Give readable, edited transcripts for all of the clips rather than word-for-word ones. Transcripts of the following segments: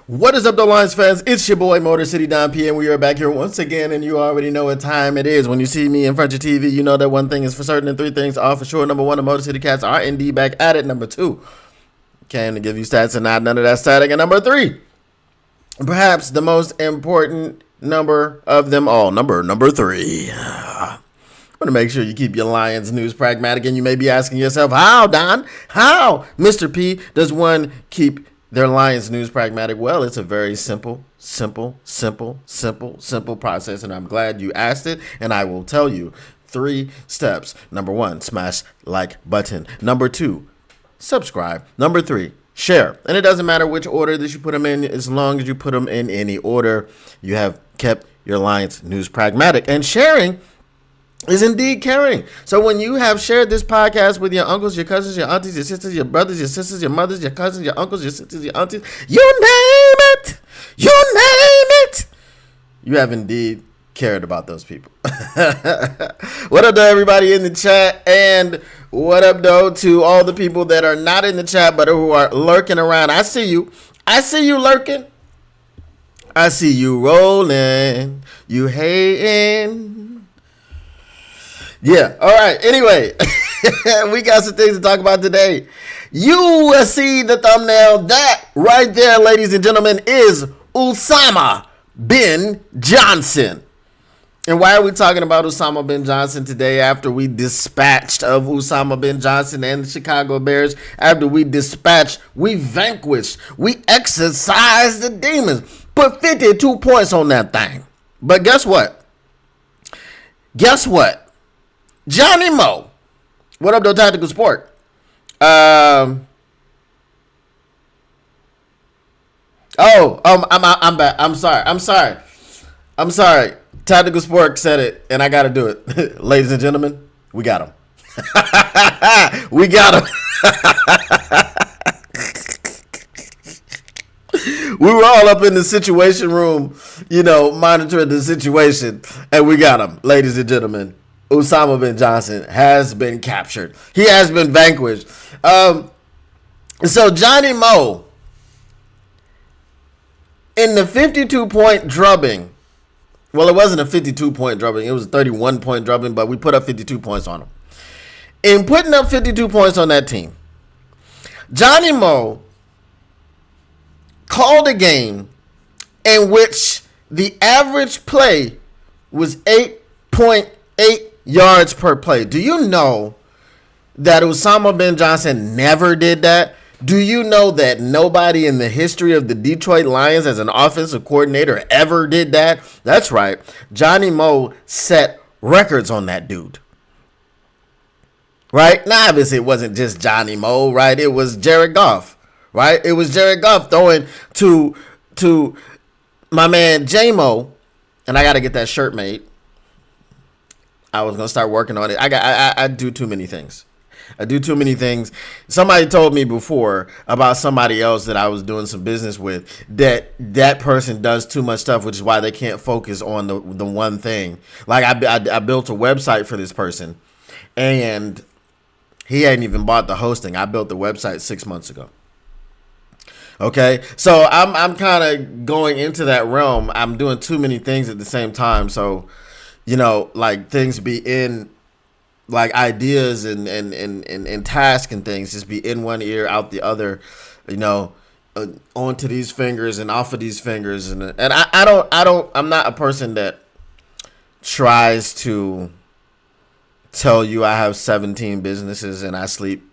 What is up, though, Lions fans? It's your boy, Motor City Don P, and we are back here once again, and you already know what time it is. When you see me in front of your TV, you know that one thing is for certain and three things are for sure. Number one, the Motor City Cats are indeed back at it. Number two, came to give you stats and not none of that static. And number three, perhaps the most important number of them all, number three. I want to make sure you keep your Lions news pragmatic, and you may be asking yourself, how, Don? How, Mr. P, does one keep their Lions news pragmatic? Well, it's a very simple process, and I'm glad you asked it, and I will tell you 3 steps. Number 1, smash like button. Number 2, subscribe. Number 3, share. And it doesn't matter which order that you put them in, as long as you put them in any order, you have kept your Lions news pragmatic. And sharing is indeed caring. So when you have shared this podcast with your uncles, your cousins, your aunties, your sisters, your brothers, your sisters, your mothers, your cousins, your uncles, your sisters, your aunties, you name it, you have indeed cared about those people. What up, though, everybody in the chat? And what up, though, to all the people that are not in the chat but who are lurking around? I see you lurking. I see you rolling. You hating. Yeah, all right. Anyway, we got some things to talk about today. You will see the thumbnail. That right there, ladies and gentlemen, is Usama bin Johnson. And why are we talking about Usama bin Johnson today after we dispatched of Usama bin Johnson and the Chicago Bears? After we dispatched, we vanquished, we exorcised the demons, put 52 points on that thing. But guess what? Johnny Mo. What up, though, Tactical Sport? I'm back. I'm sorry. Tactical Sport said it, and I got to do it. Ladies and gentlemen, we got him. We got him. We were all up in the situation room, monitoring the situation, and we got him, ladies and gentlemen. Usama bin Johnson has been captured. He has been vanquished. So Johnny Mo, in the 52-point drubbing, well, it wasn't a 52-point drubbing. It was a 31-point drubbing, but we put up 52 points on him. In putting up 52 points on that team, Johnny Mo called a game in which the average play was 8.8 yards per play. Do you know that Usama bin Johnson never did that? Do you know that nobody in the history of the Detroit Lions as an offensive coordinator ever did that? That's right. Johnny Mo set records on that dude. Right? Now, obviously, it wasn't just Johnny Mo, right? It was Jared Goff, right? It was Jared Goff throwing to my man J-Mo, and I got to get that shirt made. I was going to start working on it. I do too many things. Somebody told me before about somebody else that I was doing some business with that person does too much stuff, which is why they can't focus on the one thing. Like I built a website for this person, and he hadn't even bought the hosting. I built the website 6 months ago. Okay, so I'm kind of going into that realm. I'm doing too many things at the same time, so like things be in, like ideas and tasks and things just be in one ear, out the other, onto these fingers and off of these fingers, and I'm not a person that tries to tell you I have 17 businesses and I sleep.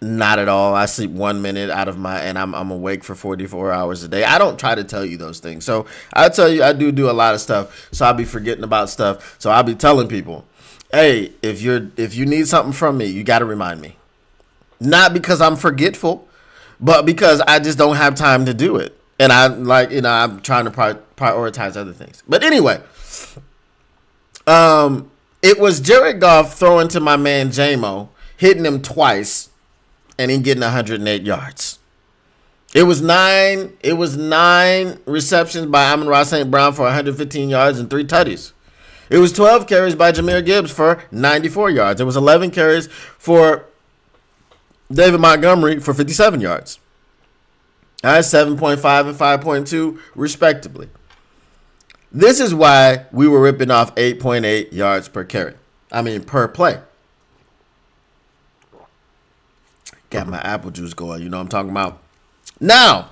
Not at all. I sleep 1 minute out of and I'm awake for 44 hours a day. I don't try to tell you those things. So I tell you, I do a lot of stuff. So I'll be forgetting about stuff. So I'll be telling people, hey, if you need something from me, you got to remind me. Not because I'm forgetful, but because I just don't have time to do it. And I'm trying to prioritize other things. But anyway, it was Jared Goff throwing to my man J-Mo, hitting him twice, and he getting 108 yards. It was nine receptions by Amon-Ra St. Brown for 115 yards and 3 tutties. It was 12 carries by Jahmyr Gibbs for 94 yards. It was 11 carries for David Montgomery for 57 yards. All right, 7.5 and 5.2 respectively. This is why we were ripping off 8.8 yards per carry. Per play. Got my apple juice going. You know what I'm talking about? Now,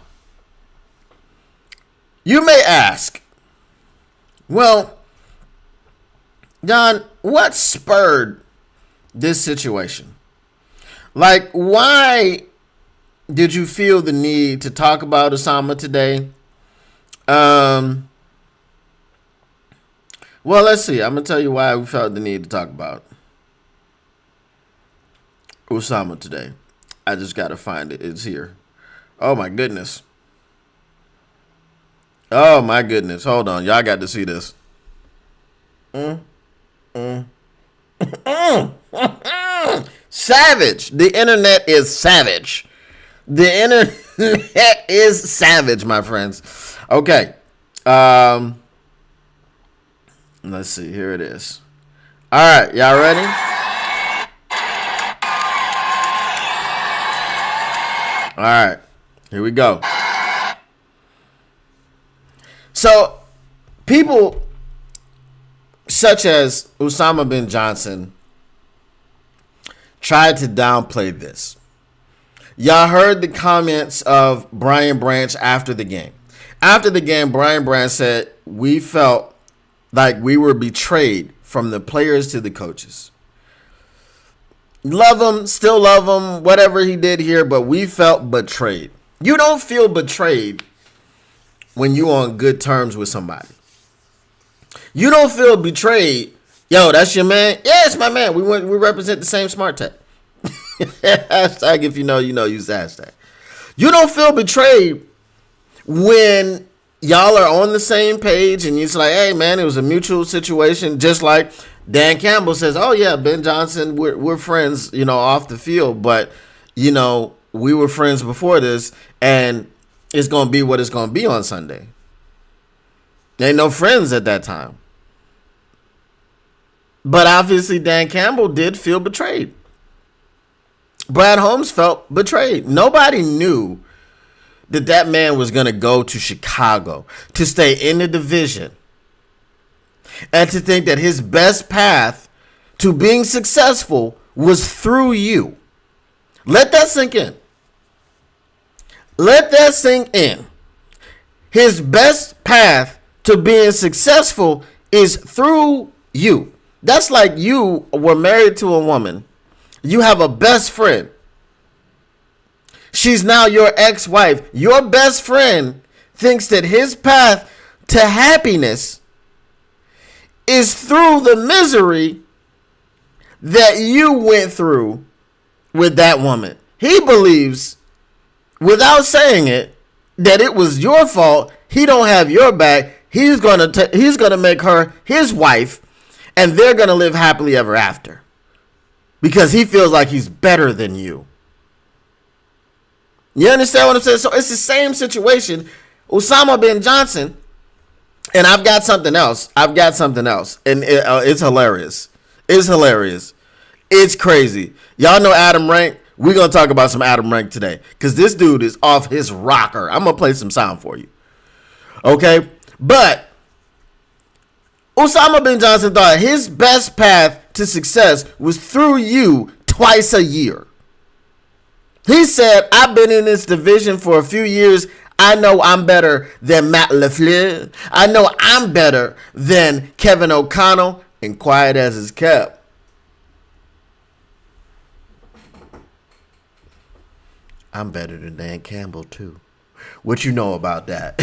you may ask, well, Don, what spurred this situation? Like, why did you feel the need to talk about Osama today? Well, let's see. I'm going to tell you why we felt the need to talk about Osama today. I just got to find it. It's here. Oh, my goodness. Oh, my goodness. Hold on. Y'all got to see this. Savage. The internet is savage. The internet is savage, my friends. Okay. Let's see. Here it is. All right. Y'all ready? All right. Here we go. So, people such as Osama bin Johnson tried to downplay this. Y'all heard the comments of Brian Branch after the game. After the game, Brian Branch said, we felt like we were betrayed from the players to the coaches. Love him, still love him, whatever he did here, but we felt betrayed. You don't feel betrayed when you're on good terms with somebody. You don't feel betrayed. Yo, that's your man? Yeah, it's my man. We represent the same smart tech. Hashtag if you know, use the hashtag. You don't feel betrayed when y'all are on the same page and it's like, hey, man, it was a mutual situation. Just like Dan Campbell says, oh, yeah, Ben Johnson, we're friends, off the field. But, we were friends before this, and it's going to be what it's going to be on Sunday. There ain't no friends at that time. But obviously, Dan Campbell did feel betrayed. Brad Holmes felt betrayed. Nobody knew that man was going to go to Chicago to stay in the division and to think that his best path to being successful was through you. Let that sink in. Let that sink in. His best path to being successful is through you. That's like you were married to a woman. You have a best friend. She's now your ex-wife. Your best friend thinks that his path to happiness is through the misery that you went through with that woman. He believes, without saying it, that it was your fault. He don't have your back. He's gonna make her his wife, and they're gonna live happily ever after because he feels like he's better than you. You understand what I'm saying? So it's the same situation. Osama bin Johnson, and I've got something else, and it's hilarious. It's hilarious. It's crazy. Y'all know Adam Rank? We're going to talk about some Adam Rank today because this dude is off his rocker. I'm going to play some sound for you. Okay? But Osama bin Johnson thought his best path to success was through you twice a year. He said, I've been in this division for a few years. I know I'm better than Matt LaFleur. I know I'm better than Kevin O'Connell. And quiet as is kept. I'm better than Dan Campbell, too. What you know about that?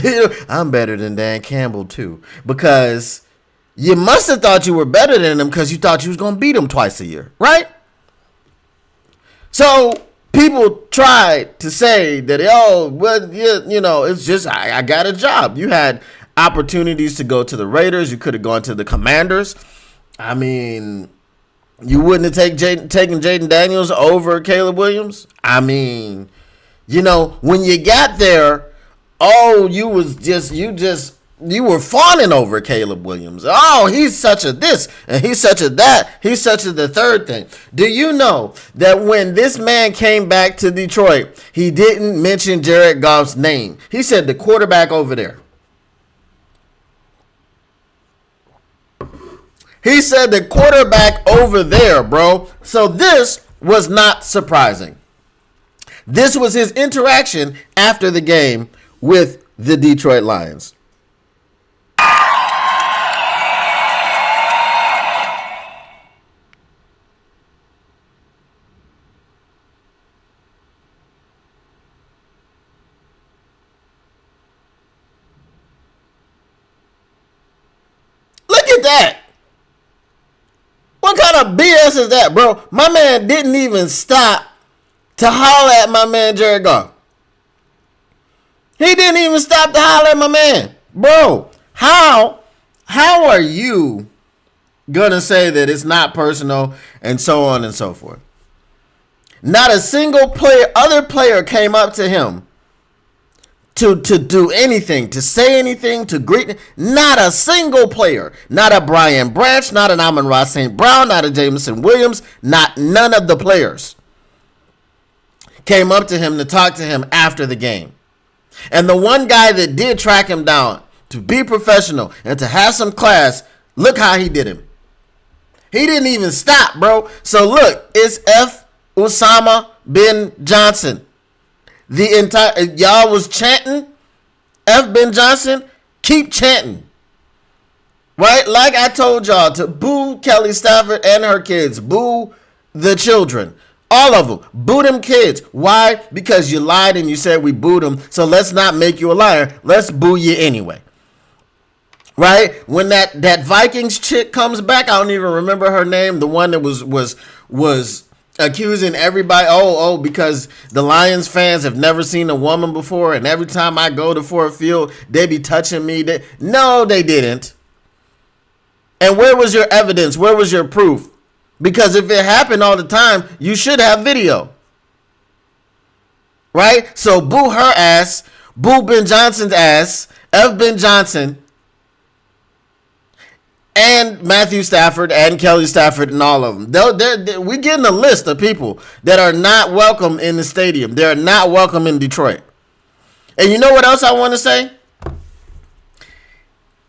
I'm better than Dan Campbell, too. Because you must have thought you were better than him because you thought you was going to beat him twice a year, right? So people tried to say that, it's just, I got a job. You had opportunities to go to the Raiders. You could have gone to the Commanders. I mean, you wouldn't have taken Jaden Daniels over Caleb Williams. I mean, when you got there, you just you were fawning over Caleb Williams. Oh, he's such a this and he's such a that. He's such a the third thing. Do you know that when this man came back to Detroit, he didn't mention Jared Goff's name? He said the quarterback over there. He said the quarterback over there, bro. So this was not surprising. This was his interaction after the game with the Detroit Lions. Look at that. What kind of BS is that, bro? My man didn't even stop to holler at my man Jared Goff. He didn't even stop to holler at my man. Bro, how are you gonna say that it's not personal and so on and so forth? Not a single other player came up to him to do anything, to say anything, to greet. Not a single player. Not a Brian Branch, not an Amon-Ra St. Brown, not a Jameson Williams, none of the players came up to him to talk to him after the game. And the one guy that did track him down to be professional and to have some class, look how he did him. He didn't even stop, bro. So look, it's F. Usama bin Johnson. The entire y'all was chanting F. Ben Johnson. Keep chanting, right? Like I told y'all to boo Kelly Stafford and her kids, boo the children, all of them, boo them kids. Why? Because you lied and you said we booed them. So let's not make you a liar. Let's boo you anyway, right? When that Vikings chick comes back, I don't even remember her name. The one that was accusing everybody, because the Lions fans have never seen a woman before, and every time I go to Ford Field, they be touching me. No, they didn't. And where was your evidence? Where was your proof? Because if it happened all the time, you should have video. Right? So boo her ass, boo Ben Johnson's ass, F. Ben Johnson, and Matthew Stafford and Kelly Stafford and all of them. We're getting a list of people that are not welcome in the stadium. They're not welcome in Detroit. And you know what else I want to say?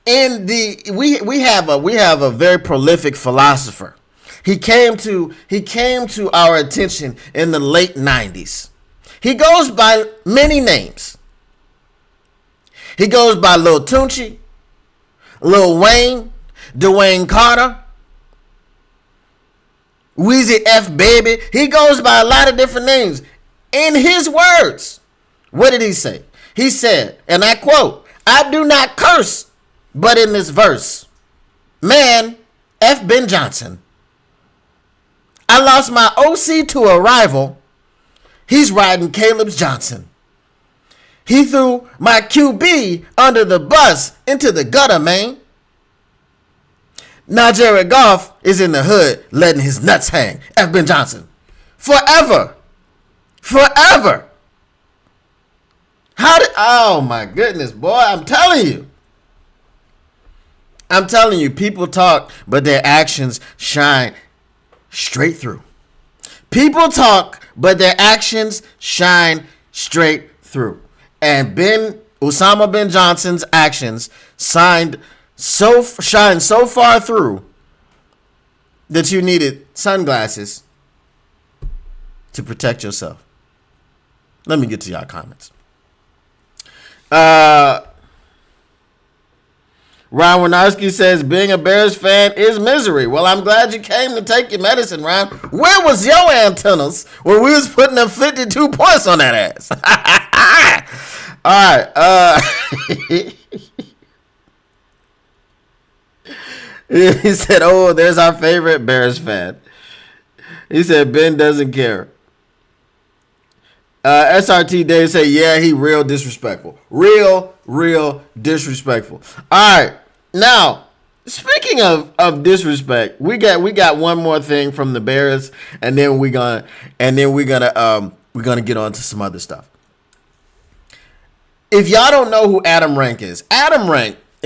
We have a very prolific philosopher. He came to our attention in the late 90s. He goes by many names. He goes by Lil Tunechi, Lil Wayne, Dwayne Carter, Weezy F Baby. He goes by a lot of different names. In his words, what did he say? He said, and I quote, "I do not curse, but in this verse, man, F. Ben Johnson. I lost my OC to a rival. He's riding Caleb's Johnson. He threw my QB under the bus into the gutter, man. Now Jared Goff is in the hood letting his nuts hang. F. Ben Johnson. Forever. Forever." Oh my goodness, boy, I'm telling you, people talk, but their actions shine straight through. People talk, but their actions shine straight through. And Usama bin Johnson's actions shine so far through that you needed sunglasses to protect yourself. Let me get to y'all comments. Ron Winarski says being a Bears fan is misery. Well, I'm glad you came to take your medicine, Ron. Where was your antennas when we was putting up 52 points on that ass? All right. He said, "Oh, there's our favorite Bears fan." He said, "Ben doesn't care." SRT Dave said, "Yeah, he real disrespectful. Real disrespectful." All right. Now, speaking of disrespect, we got one more thing from the Bears, and then we're gonna get on to some other stuff. If y'all don't know who Adam Rank is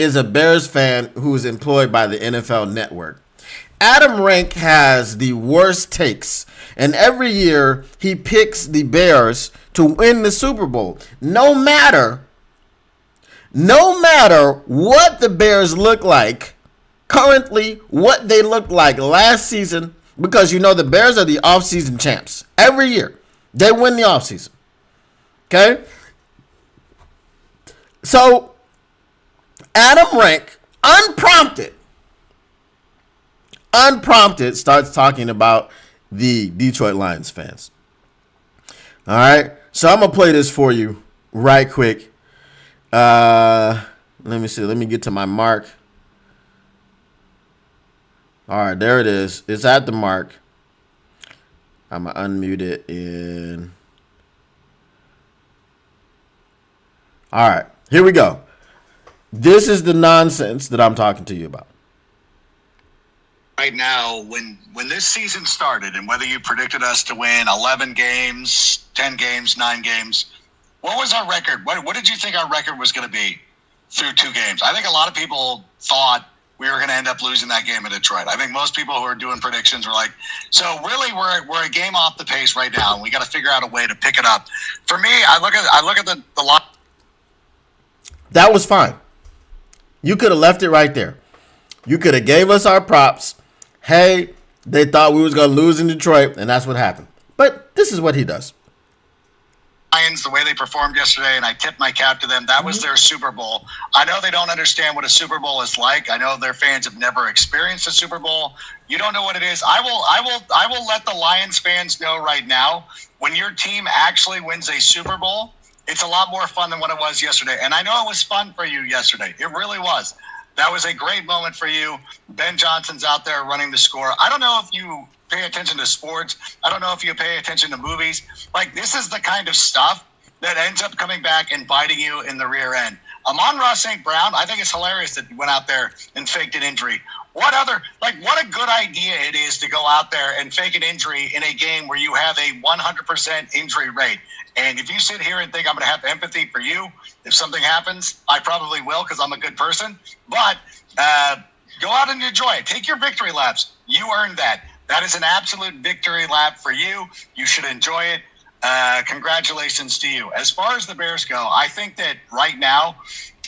is a Bears fan who is employed by the NFL Network. Adam Rank has the worst takes, and every year he picks the Bears to win the Super Bowl. No matter what the Bears look like currently, what they looked like last season, because you know the Bears are the offseason champs. Every year, they win the offseason. Okay? So, Adam Rank, unprompted, starts talking about the Detroit Lions fans. All right? So, I'm going to play this for you right quick. Let me see. Let me get to my mark. All right, there it is. It's at the mark. I'm going to unmute it in. All right, here we go. This is the nonsense that I'm talking to you about. Right now, when this season started, and whether you predicted us to win 11 games, 10 games, 9 games, what was our record? What did you think our record was going to be through 2 games? I think a lot of people thought we were going to end up losing that game in Detroit. I think most people who are doing predictions were like, so really we're a game off the pace right now, and we got to figure out a way to pick it up. For me, I look at the line. That was fine. You could have left it right there. You could have gave us our props. Hey, they thought we was going to lose in Detroit, and that's what happened. But this is what he does. Lions, the way they performed yesterday, and I tipped my cap to them. That was their Super Bowl. I know they don't understand what a Super Bowl is like. I know their fans have never experienced a Super Bowl. You don't know what it is. I will let the Lions fans know right now, when your team actually wins a Super Bowl, it's a lot more fun than what it was yesterday. And I know it was fun for you yesterday. It really was. That was a great moment for you. Ben Johnson's out there running the score. I don't know if you pay attention to sports. I don't know if you pay attention to movies. Like, this is the kind of stuff that ends up coming back and biting you in the rear end. Amon-Ra St. Brown, I think it's hilarious that he went out there and faked an injury. What a good idea it is to go out there and fake an injury in a game where you have a 100% injury rate. And if you sit here and think I'm going to have empathy for you, if something happens, I probably will, because I'm a good person. But go out and enjoy it. Take your victory laps. You earned that. That is an absolute victory lap for you. You should enjoy it. Congratulations to you. As far as the Bears go, I think that right now,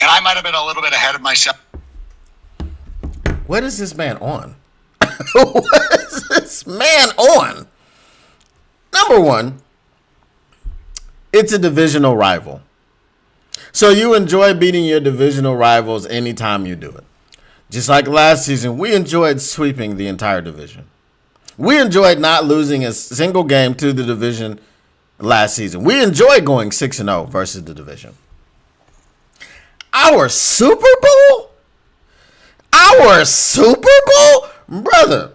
and I might have been a little bit ahead of myself. What is this man on? What is this man on? Number one, it's a divisional rival. So you enjoy beating your divisional rivals anytime you do it. Just like last season, we enjoyed sweeping the entire division. We enjoyed not losing a single game to the division last season. We enjoyed going 6-0 versus the division. Our Super Bowl? Our Super Bowl? Brother,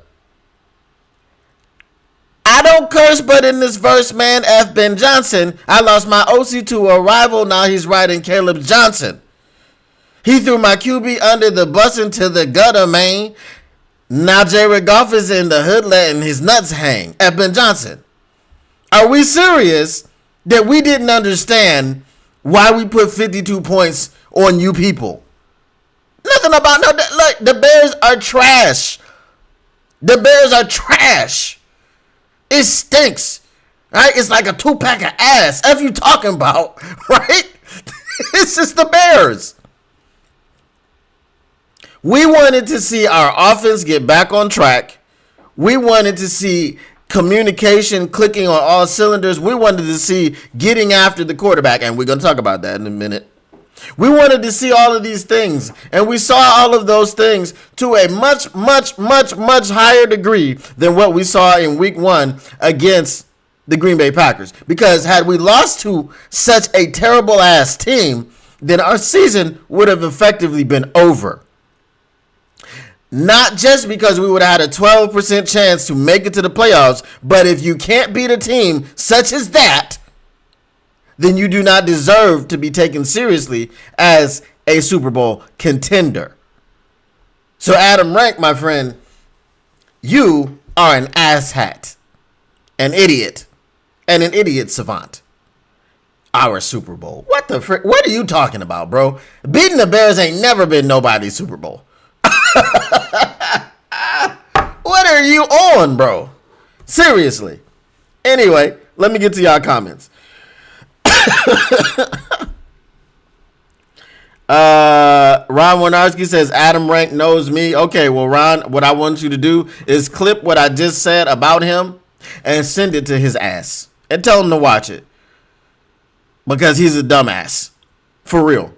I don't curse, but in this verse, man, F. Ben Johnson, I lost my OC to a rival, now he's riding Caleb Johnson. He threw my QB under the bus into the gutter, man. Now Jared Goff is in the hood letting his nuts hang. F. Ben Johnson. Are we serious that we didn't understand why we put 52 points on you people? Nothing about no. Look, the Bears are trash. The Bears are trash. It stinks. Right? It's like a 2-pack of ass. F you talking about, right? It's just the Bears. We wanted to see our offense get back on track. We wanted to see communication clicking on all cylinders. We wanted to see getting after the quarterback, and we're going to talk about that in a minute. We wanted to see all of these things, and we saw all of those things to a much, much, much, much higher degree than what we saw in week 1 against the Green Bay Packers. Because had we lost to such a terrible-ass team, then our season would have effectively been over. Not just because we would have had a 12% chance to make it to the playoffs, but if you can't beat a team such as that, then you do not deserve to be taken seriously as a Super Bowl contender. So Adam Rank, my friend, you are an asshat, an idiot, and an idiot savant. our Super Bowl. What the frick? What are you talking about, bro? Beating the Bears ain't never been nobody's Super Bowl. What are you on, bro? Seriously. Anyway, let me get to y'all comments. Ron Winarski says Adam Rank knows me. Okay, well, Ron, what I want you to do is clip what I just said about him and send it to his ass and tell him to watch it because he's a dumbass for real.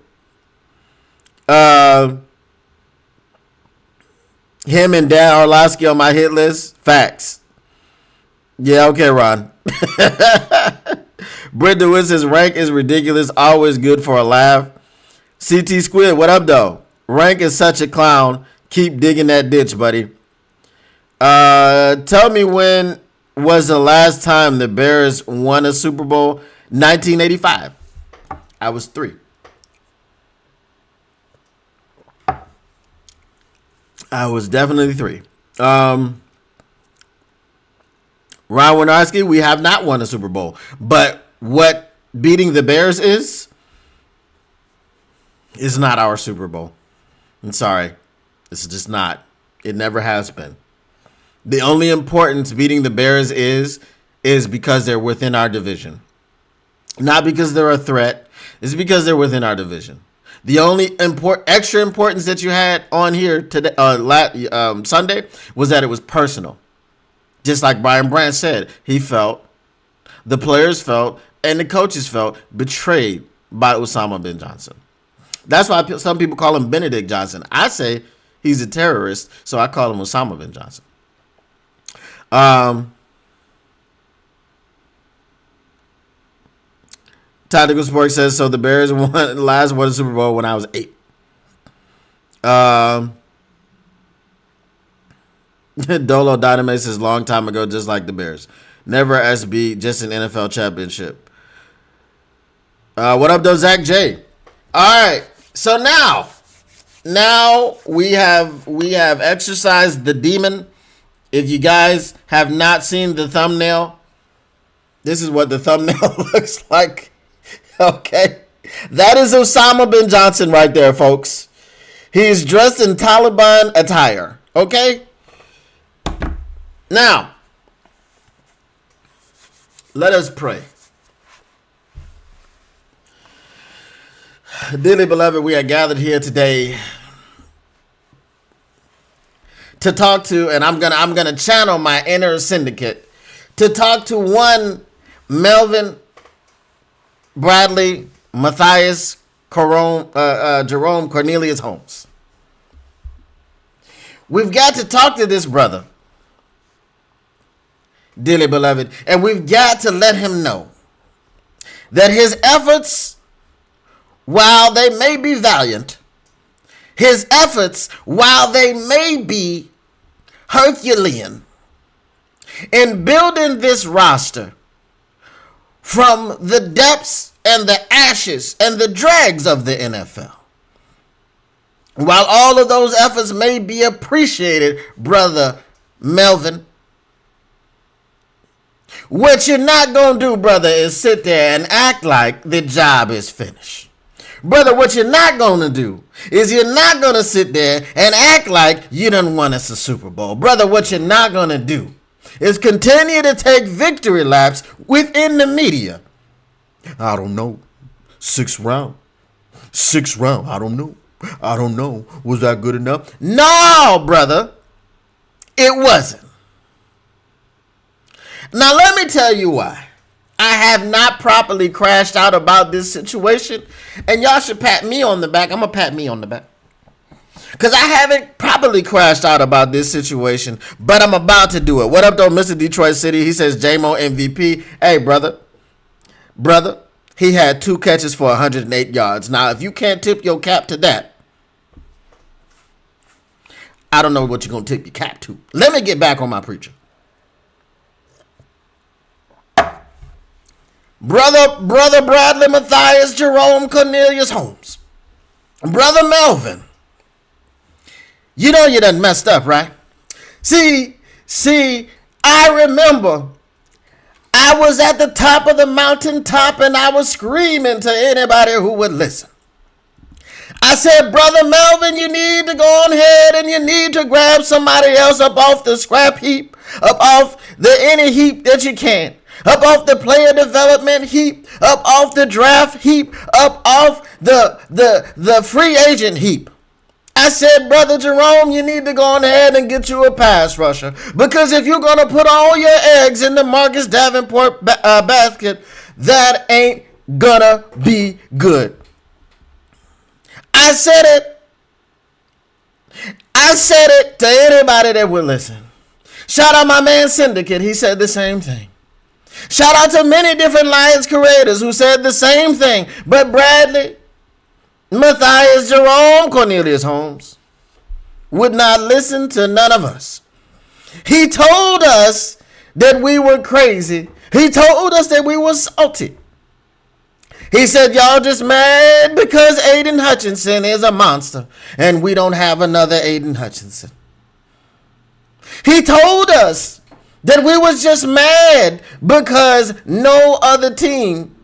Him and Dan Orlovsky on my hit list. Facts. Yeah, okay, Ron. Britt DeWitt says Rank is ridiculous. Always good for a laugh. CT Squid, what up, though? Rank is such a clown. Keep digging that ditch, buddy. Tell me when was the last time the Bears won a Super Bowl? 1985. I was 3. I was definitely 3. Ron Winarski, we have not won a Super Bowl. But what beating the Bears is not our Super Bowl. I'm sorry. It's just not. It never has been. The only importance beating the Bears is because they're within our division. Not because they're a threat. It's because they're within our division. The only extra importance that you had on here today, Sunday, was that it was personal. Just like Brian Branch said, the players felt, and the coaches felt betrayed by Osama bin Johnson. That's why some people call him Benedict Johnson. I say he's a terrorist, so I call him Osama bin Johnson. Tactical Sports says, so the Bears won the Super Bowl when I was 8. Dolo Dynamite says, long time ago, just like the Bears. Never SB, just an NFL championship. What up, though, Zach J? All right, so now we have exercised the demon. If you guys have not seen the thumbnail, this is what the thumbnail looks like. Okay, that is Osama bin Johnson right there, folks. He's dressed in Taliban attire. Okay, now let us pray. Dearly beloved, we are gathered here today to talk to, and I'm gonna channel my inner syndicate to talk to one Melvin Bradley Matthias Jerome Cornelius Holmes. We've got to talk to this brother, dearly beloved, and we've got to let him know that his efforts, while they may be valiant, his efforts, while they may be Herculean, in building this roster from the depths and the ashes and the dregs of the NFL. While all of those efforts may be appreciated, brother Melvin, what you're not going to do, brother, is sit there and act like the job is finished. Brother, what you're not going to do is you're not going to sit there and act like you done won us a Super Bowl. Brother, what you're not going to do is continue to take victory laps within the media. I don't know. 6th round. I don't know. Was that good enough? No, brother. It wasn't. Now, let me tell you why. I have not properly crashed out about this situation, and y'all should pat me on the back. I'm going to pat me on the back. Because I haven't properly crashed out about this situation, but I'm about to do it. What up, though, Mr. Detroit City? He says, J-Mo MVP. Hey, brother, he had 2 catches for 108 yards. Now, if you can't tip your cap to that, I don't know what you're going to tip your cap to. Let me get back on my preacher. Brother Bradley Matthias Jerome Cornelius Holmes. Brother Melvin. You know you done messed up, right? See, I remember I was at the top of the mountaintop and I was screaming to anybody who would listen. I said, Brother Melvin, you need to go on ahead and you need to grab somebody else up off the scrap heap, up off the any heap that you can, up off the player development heap, up off the draft heap, up off the free agent heap. I said, Brother Jerome, you need to go on ahead and get you a pass rusher. Because if you're going to put all your eggs in the Marcus Davenport basket, that ain't gonna be good. I said it to anybody that would listen. Shout out my man Syndicate. He said the same thing. Shout out to many different Lions creators who said the same thing. But Bradley, Matthias, Jerome, Cornelius Holmes would not listen to none of us. He told us that we were crazy. He told us that we were salty. He said, y'all just mad because Aiden Hutchinson is a monster and we don't have another Aiden Hutchinson. He told us that we was just mad because no other team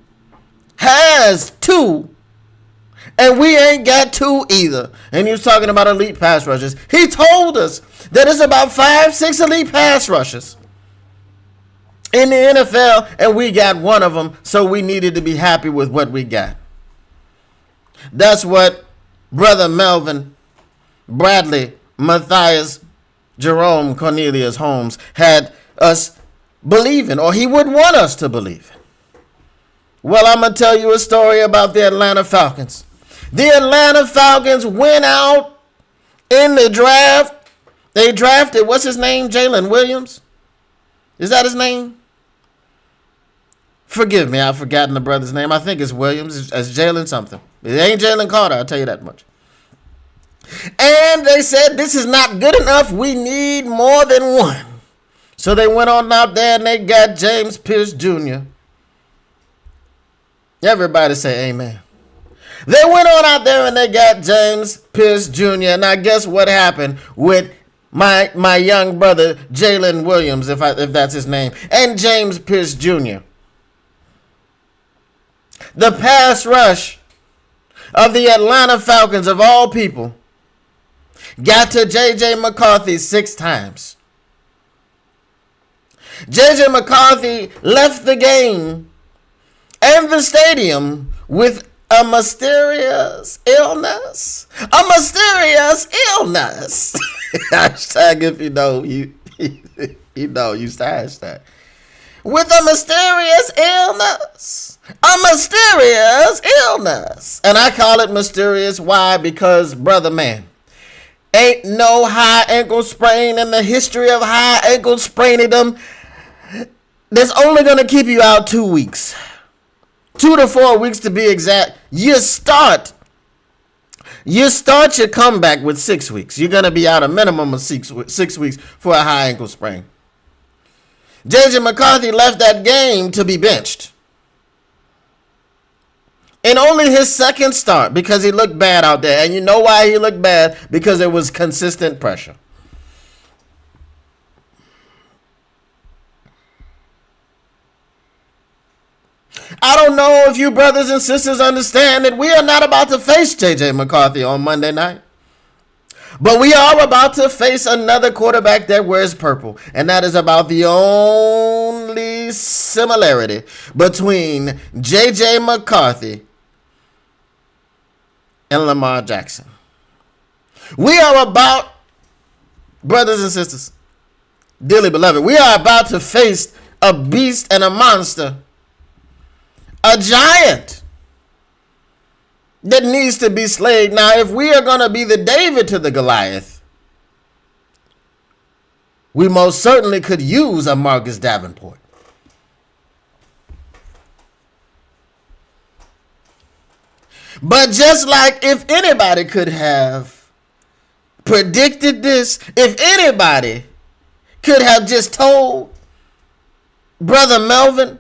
has two and we ain't got two either. And he was talking about elite pass rushers. He told us that it's about 5-6 elite pass rushers in the NFL, and we got one of them, so we needed to be happy with what we got. That's what Brother Melvin, Bradley, Matthias, Jerome, Cornelius Holmes had us believing, or he would want us to believe. Well, I'm going to tell you a story about the Atlanta Falcons. The Atlanta Falcons went out in the draft. They drafted, what's his name, Jalen Williams? Is that his name? Forgive me, I've forgotten the brother's name. I think it's Williams. It's Jalen something. It ain't Jalen Carter, I'll tell you that much. And they said, this is not good enough. We need more than one. So they went on out there and they got James Pierce Jr. Everybody say amen. They went on out there and they got James Pierce Jr. Now guess what happened with my young brother Jalen Williams, if that's his name, and James Pierce Jr. The pass rush of the Atlanta Falcons, of all people, got to J.J. McCarthy 6 times. J.J. McCarthy left the game and the stadium with a mysterious illness. A mysterious illness. Hashtag if you know, you know, use the hashtag. With a mysterious illness. A mysterious illness. And I call it mysterious. Why? Because, brother man, ain't no high ankle sprain in the history of high ankle sprainedom that's only going to keep you out 2 weeks. 2 to 4 weeks to be exact. You start your comeback with 6 weeks. You're going to be out a minimum of 6 weeks for a high ankle sprain. J.J. McCarthy left that game to be benched. In only his second start, because he looked bad out there. And you know why he looked bad? Because it was consistent pressure. I don't know if you brothers and sisters understand that we are not about to face J.J. McCarthy on Monday night. But we are about to face another quarterback that wears purple. And that is about the only similarity between J.J. McCarthy and Lamar Jackson. We are about, brothers and sisters, dearly beloved, we are about to face a beast and a monster, a giant that needs to be slayed. Now, if we are going to be the David to the Goliath, we most certainly could use a Marcus Davenport. But just like if anybody could have predicted this, if anybody could have just told Brother Melvin,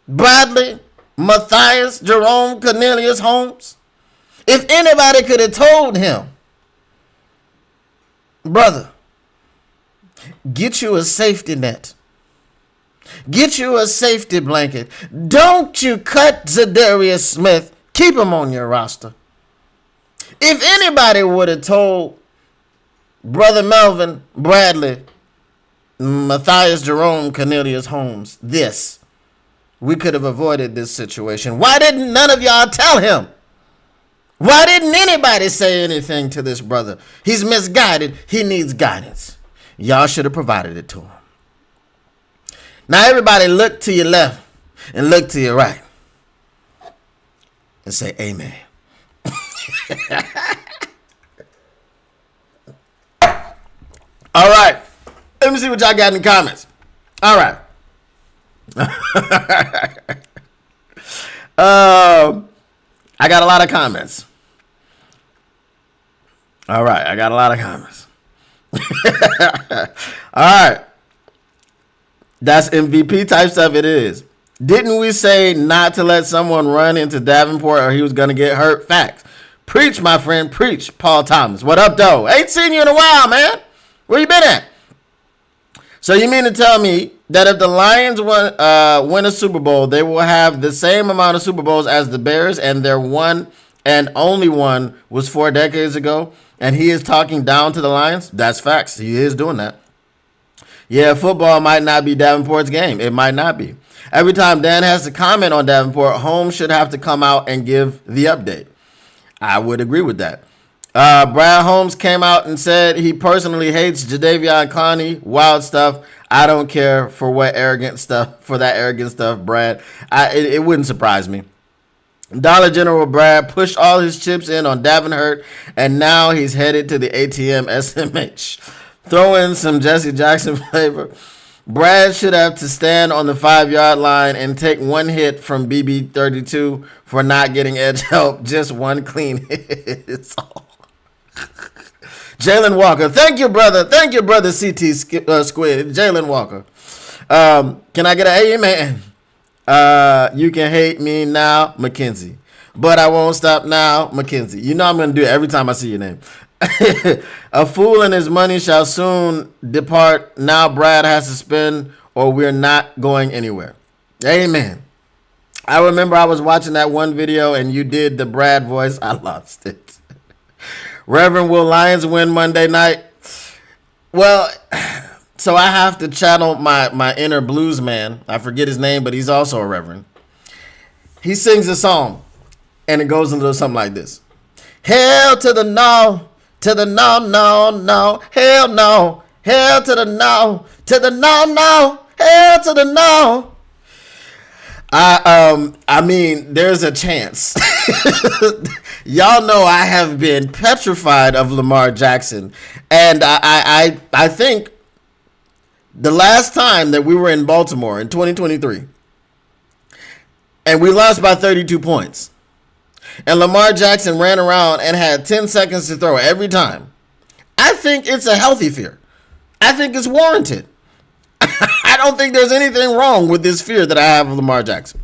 Bradley, Matthias, Jerome, Cornelius Holmes, if anybody could have told him, brother, get you a safety net. Get you a safety blanket. Don't you cut Zadarius Smith. Keep him on your roster. If anybody would have told Brother Melvin Bradley, Matthias Jerome, Cornelius Holmes this, we could have avoided this situation. Why didn't none of y'all tell him? Why didn't anybody say anything to this brother? He's misguided. He needs guidance. Y'all should have provided it to him. Now everybody look to your left and look to your right and say amen. All right. Let me see what y'all got in the comments. All right. I got a lot of comments. All right. I got a lot of comments. All right. That's MVP type stuff. It is. Didn't we say not to let someone run into Davenport or he was going to get hurt? Facts. Preach, my friend. Preach. Paul Thomas. What up, though? Ain't seen you in a while, man. Where you been at? So you mean to tell me that if the Lions win a Super Bowl, they will have the same amount of Super Bowls as the Bears, and their one and only one was 4 decades ago, and he is talking down to the Lions? That's facts. He is doing that. Yeah, football might not be Davenport's game. It might not be. Every time Dan has to comment on Davenport, Holmes should have to come out and give the update. I would agree with that. Brad Holmes came out and said he personally hates Jadeveon Clowney. Wild stuff. I don't care for that arrogant stuff, Brad. It wouldn't surprise me. Dollar General Brad pushed all his chips in on Davenport, and now he's headed to the ATM SMH. Throw in some Jesse Jackson flavor. Brad should have to stand on the 5-yard line and take one hit from BB32 for not getting edge help. Just one clean hit. It's all. Jalen Walker. Thank you, brother. Thank you, brother CT Squid. Jalen Walker. Can I get an amen? You can hate me now, Mackenzie. But I won't stop now, Mackenzie. You know I'm going to do it every time I see your name. A fool and his money shall soon depart. Now Brad has to spend or we're not going anywhere. Amen. I remember I was watching that one video and you did the Brad voice. I lost it. Reverend, will Lions win Monday night? Well, so I have to channel my inner blues man. I forget his name, but he's also a reverend. He sings a song, and it goes a little something like this. Hell to the no, to the no, no, no. Hell no, hell to the no, no. Hell to the no. I mean, there's a chance. Y'all know I have been petrified of Lamar Jackson. And I think the last time that we were in Baltimore in 2023, and we lost by 32 points, and Lamar Jackson ran around and had 10 seconds to throw every time, I think it's a healthy fear. I think it's warranted. I don't think there's anything wrong with this fear that I have of Lamar Jackson.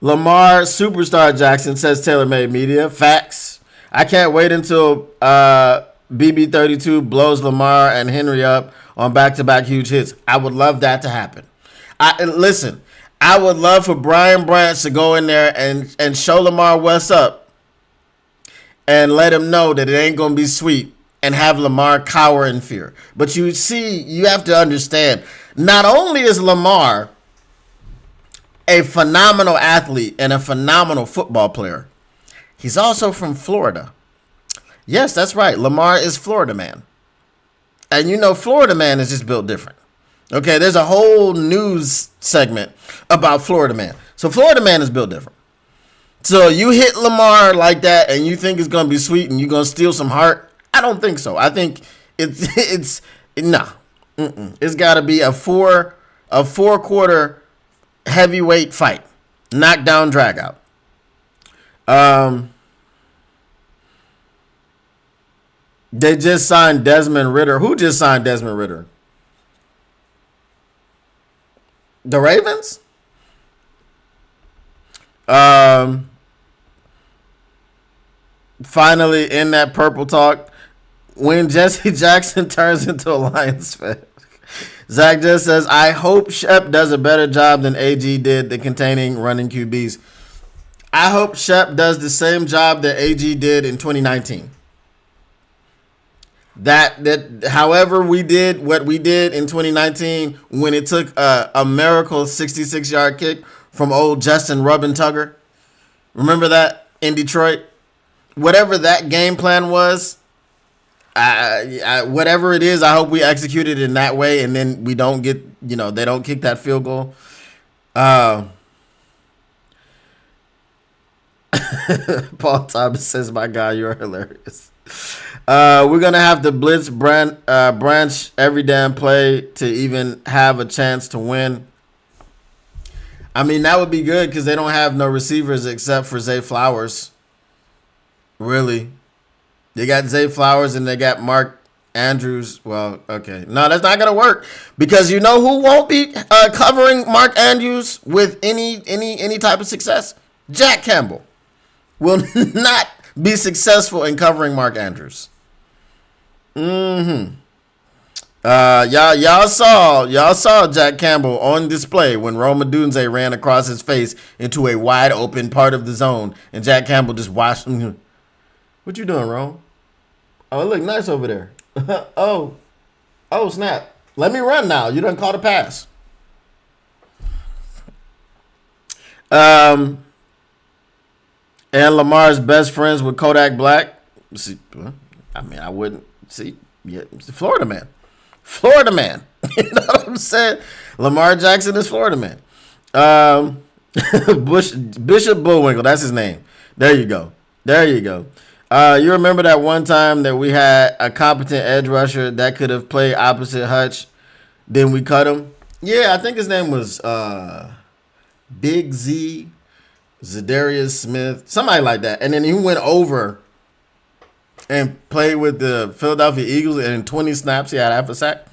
Lamar Superstar Jackson says TaylorMade Media. Facts. I can't wait until BB32 blows Lamar and Henry up on back-to-back huge hits. I would love that to happen. Listen, I would love for Brian Branch to go in there and show Lamar what's up and let him know that it ain't going to be sweet and have Lamar cower in fear. But you see, you have to understand, not only is Lamar a phenomenal athlete and a phenomenal football player, he's also from Florida. Yes, that's right. Lamar is Florida man. And you know, Florida man is just built different. Okay, there's a whole news segment about Florida man. So Florida man is built different. So you hit Lamar like that and you think it's going to be sweet and you're going to steal some heart? I don't think so. I think it's nah. It's got to be a four-quarter heavyweight fight. Knockdown, drag out. They just signed Desmond Ridder. Who just signed Desmond Ridder? The Ravens? Finally in that purple talk, when Jesse Jackson turns into a Lions fan. Zach just says, I hope Shep does a better job than AG did the containing running QBs. I hope Shep does the same job that AG did in 2019. That however we did what we did in 2019 when it took a miracle 66-yard kick from old Justin Rubbentugger. Remember that in Detroit? Whatever that game plan was, whatever it is, I hope we execute it in that way, and then we don't get, they don't kick that field goal. Paul Thomas says, my God, you're hilarious. We're going to have to blitz Branch every damn play to even have a chance to win. I mean, that would be good because they don't have no receivers except for Zay Flowers. Really. They got Zay Flowers and they got Mark Andrews. Well, okay. No, that's not going to work because you know who won't be covering Mark Andrews with any type of success? Jack Campbell will not be successful in covering Mark Andrews. Y'all saw Jack Campbell on display when Rome Odunze ran across his face into a wide open part of the zone, and Jack Campbell just watched him. What you doing, Rome? Oh, it look nice over there. oh snap! Let me run now. You done caught a pass. And Lamar's best friends with Kodak Black. See, I mean, I wouldn't see. Yeah, Florida man. You know what I'm saying? Lamar Jackson is Florida man. Bishop Bullwinkle, that's his name. There you go. You remember that one time that we had a competent edge rusher that could have played opposite Hutch, then we cut him? Yeah, I think his name was Big Z, Zadarius Smith, somebody like that. And then he went over and played with the Philadelphia Eagles, and in 20 snaps, he had half a sack.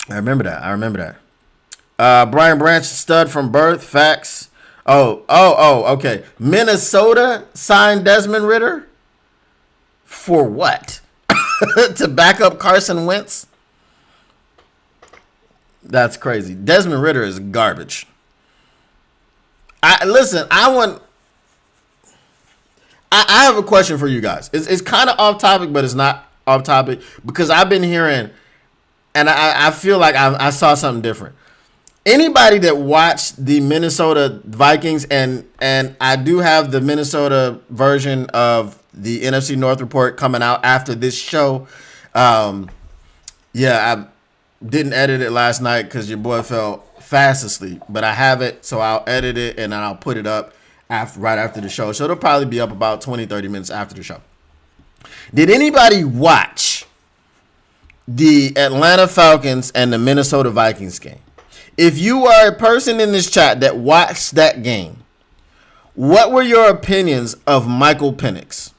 I remember that. Brian Branch, stud from birth. Facts. Oh, okay. Minnesota signed Desmond Ridder? For what? To back up Carson Wentz? That's crazy. Desmond Ridder is garbage. I have a question for you guys. It's kind of off topic, but it's not off topic because I've been hearing, and I feel like I saw something different. Anybody that watched the Minnesota Vikings, and I do have the Minnesota version of the NFC North report coming out after this show. I didn't edit it last night because your boy fell fast asleep, but I have it, so I'll edit it and then I'll put it up right after the show. So it'll probably be up about 20-30 minutes after the show. Did anybody watch the Atlanta Falcons and the Minnesota Vikings game? If you are a person in this chat that watched that game, what were your opinions of Michael Penix?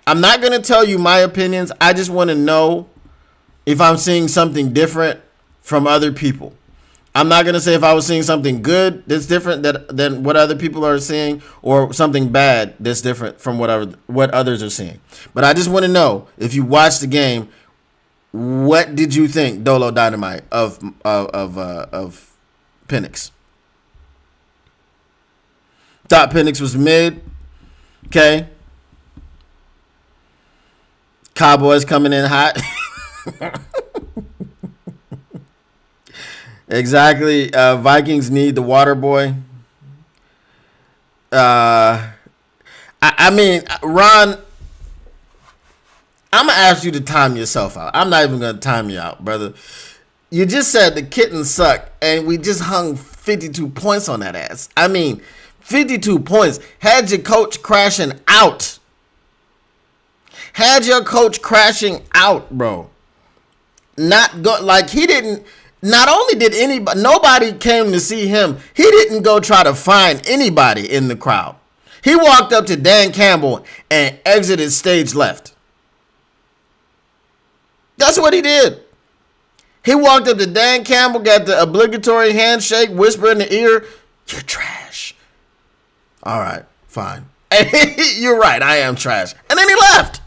I'm not going to tell you my opinions. I just want to know if I'm seeing something different from other people. I'm not going to say if I was seeing something good that's different than what other people are seeing, or something bad that's different from what others are seeing. But I just want to know, if you watched the game, what did you think, Dolo Dynamite, of Penix? Thought Penix was mid. Okay. Cowboys coming in hot. Exactly. Vikings need the water boy. I mean, Ron, I'm going to ask you to time yourself out. I'm not even going to time you out, brother. You just said the kittens suck, and we just hung 52 points on that ass. I mean, 52 points. Had your coach crashing out. Bro. Not only did nobody came to see him, he didn't go try to find anybody in the crowd. He walked up to Dan Campbell and exited stage left. That's what he did. He walked up to Dan Campbell, got the obligatory handshake, whisper in the ear, "You're trash." All right, fine. You're right, I am trash. And then he left.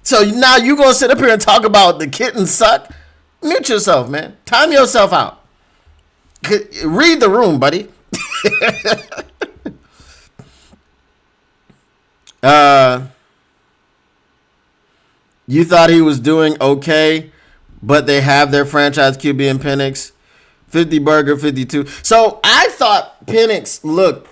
So now you gonna sit up here and talk about the kittens suck? Mute yourself, man. Time yourself out. Read the room, buddy. You thought he was doing okay, but they have their franchise QB in Penix. 50 burger, 52. So I thought Penix looked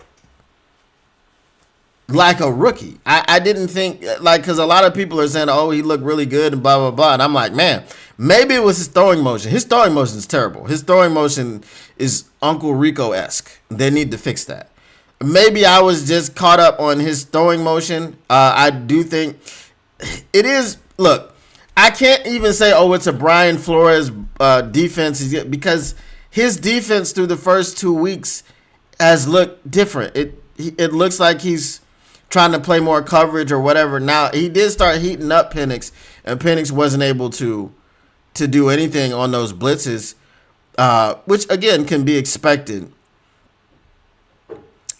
like a rookie. I didn't think, like, because a lot of people are saying, oh, he looked really good and blah, blah, blah. And I'm like, man, maybe it was his throwing motion. His throwing motion is terrible. His throwing motion is Uncle Rico-esque. They need to fix that. Maybe I was just caught up on his throwing motion. I do think it is. Look, I can't even say, oh, it's a Brian Flores defense, because his defense through the first 2 weeks has looked different. It looks like he's trying to play more coverage or whatever. Now, he did start heating up Penix, and Penix wasn't able to do anything on those blitzes, which, again, can be expected.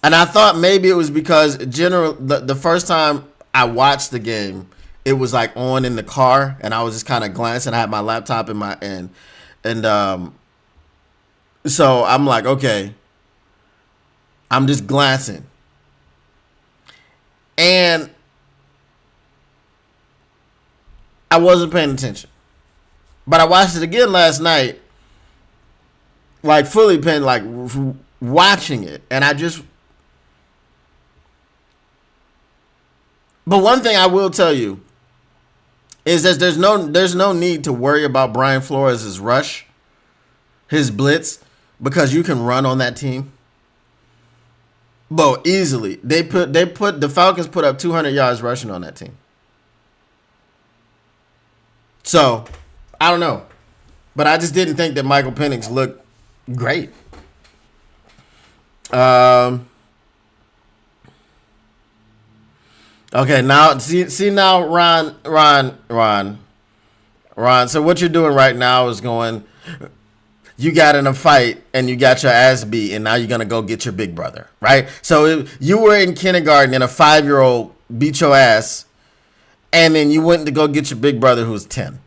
And I thought maybe it was because the first time I watched the game, it was like on in the car, and I was just kind of glancing. I had my laptop in my end, and so I'm like, okay, I'm just glancing, and I wasn't paying attention. But I watched it again last night, like fully paying, like watching it, and I just. But one thing I will tell you is that there's no need to worry about Brian Flores' rush, his blitz, because you can run on that team. But easily. The Falcons put up 200 yards rushing on that team. So, I don't know. But I just didn't think that Michael Penix looked great. Okay, now see now, Ron. So what you're doing right now is going. You got in a fight and you got your ass beat, and now you're gonna go get your big brother, right? So you were in kindergarten and a 5-year-old beat your ass, and then you went to go get your big brother who's 10.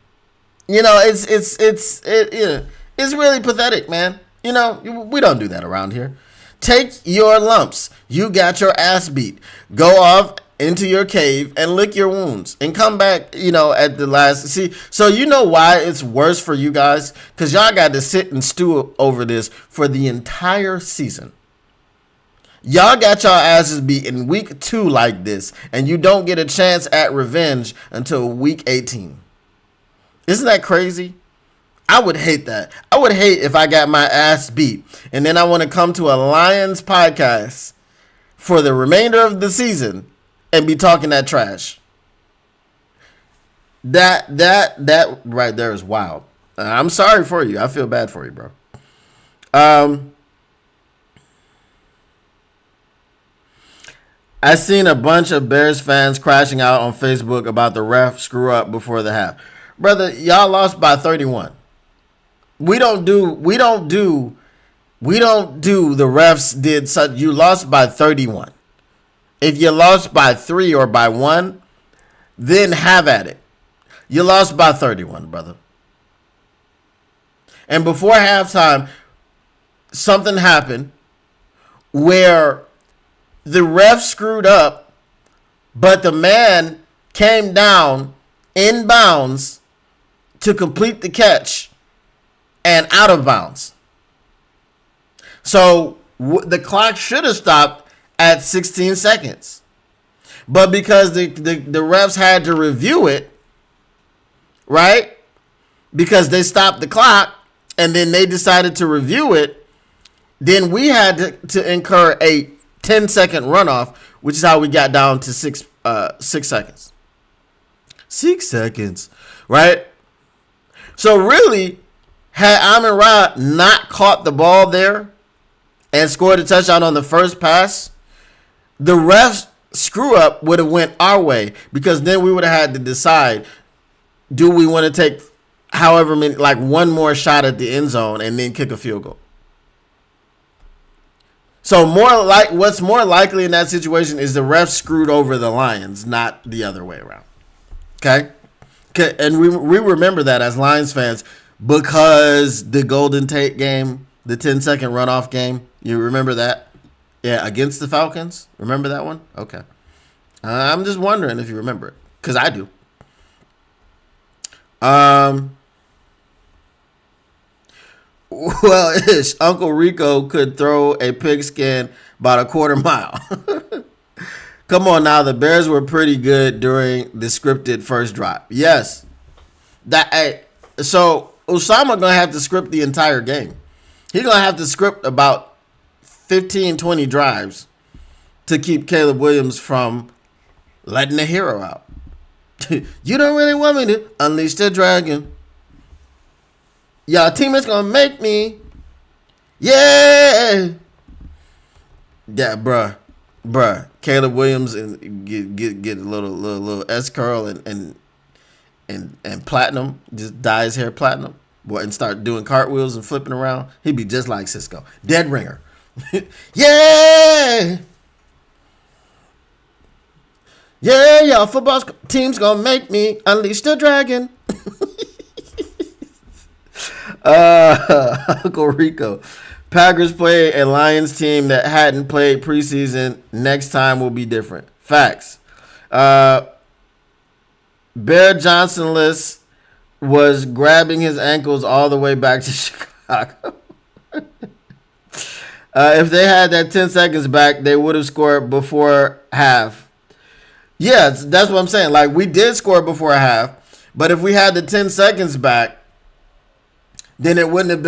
You know, it's really pathetic, man. You know, we don't do that around here. Take your lumps. You got your ass beat. Go off into your cave and lick your wounds and come back, at the last. See, so you know why it's worse for you guys? Because y'all got to sit and stew over this for the entire season. Y'all got y'all asses beat in week 2 like this, and you don't get a chance at revenge until week 18. Isn't that crazy? I would hate that. I would hate if I got my ass beat and then I want to come to a Lions podcast for the remainder of the season and be talking that trash. That right there is wild. I'm sorry for you. I feel bad for you, bro. I seen a bunch of Bears fans crashing out on Facebook about the ref screw up before the half. Brother, y'all lost by 31. We don't do the refs did such. You lost by 31. If you lost by 3 or by 1, then have at it. You lost by 31, brother. And before halftime, something happened where the ref screwed up, but the man came down in bounds to complete the catch and out of bounds. So the clock should have stopped at 16 seconds. But because the refs had to review it, right? Because they stopped the clock and then they decided to review it, then we had to incur a 10-second runoff, which is how we got down to 6 seconds. 6 seconds, right? So really, had Amon-Ra not caught the ball there and scored a touchdown on the first pass, the refs screw up would have went our way, because then we would have had to decide, do we want to take however many, like one more shot at the end zone and then kick a field goal? So what's more likely in that situation is the refs screwed over the Lions, not the other way around. Okay? And we remember that as Lions fans because the Golden Tate game, the 10-second runoff game, you remember that? Yeah, against the Falcons. Remember that one? Okay. I'm just wondering if you remember it because I do. Well, ish. Uncle Rico could throw a pigskin about a quarter mile. Come on now, the Bears were pretty good during the scripted first drive. Yes. So Osama gonna have to script the entire game. He's gonna have to script about 15, 20 drives to keep Caleb Williams from letting the hero out. You don't really want me to unleash the dragon. Y'all teammates gonna make me. Yeah. Yeah, bruh. Caleb Williams and get a little S curl and platinum. Just dye his hair platinum. And start doing cartwheels and flipping around. He'd be just like Cisco. Dead ringer. Yeah. Yeah, y'all football team's gonna make me unleash the dragon. Uncle Rico. Packers play a Lions team that hadn't played preseason. Next time will be different. Facts. Bear Johnson-less was grabbing his ankles all the way back to Chicago. If they had that 10 seconds back, they would have scored before half. Yeah, that's what I'm saying. Like, we did score before half, but if we had the 10 seconds back, then it wouldn't have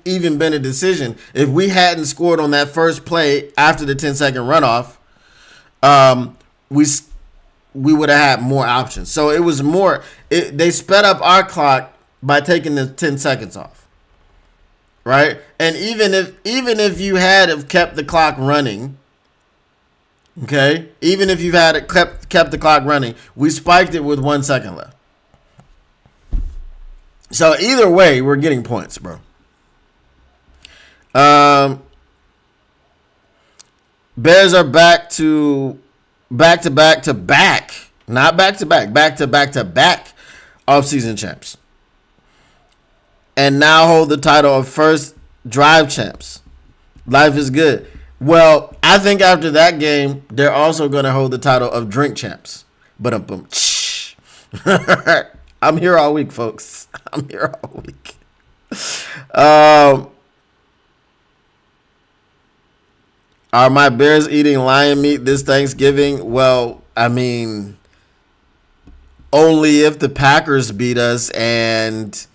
even been a decision. If we hadn't scored on that first play after the 10-second runoff, we would have had more options. So it was more. They sped up our clock by taking the 10 seconds off, right? And even if you had have kept the clock running, okay, even if you had kept the clock running, we spiked it with 1 second left. So either way, we're getting points, bro. Bears are back to back, not back to back offseason champs, and now hold the title of first drive champs. Life is good. Well, I think after that game, they're also going to hold the title of drink champs. But I'm here all week, folks. I'm here all week. Are my Bears eating lion meat this Thanksgiving? Well, I mean, only if the Packers beat us and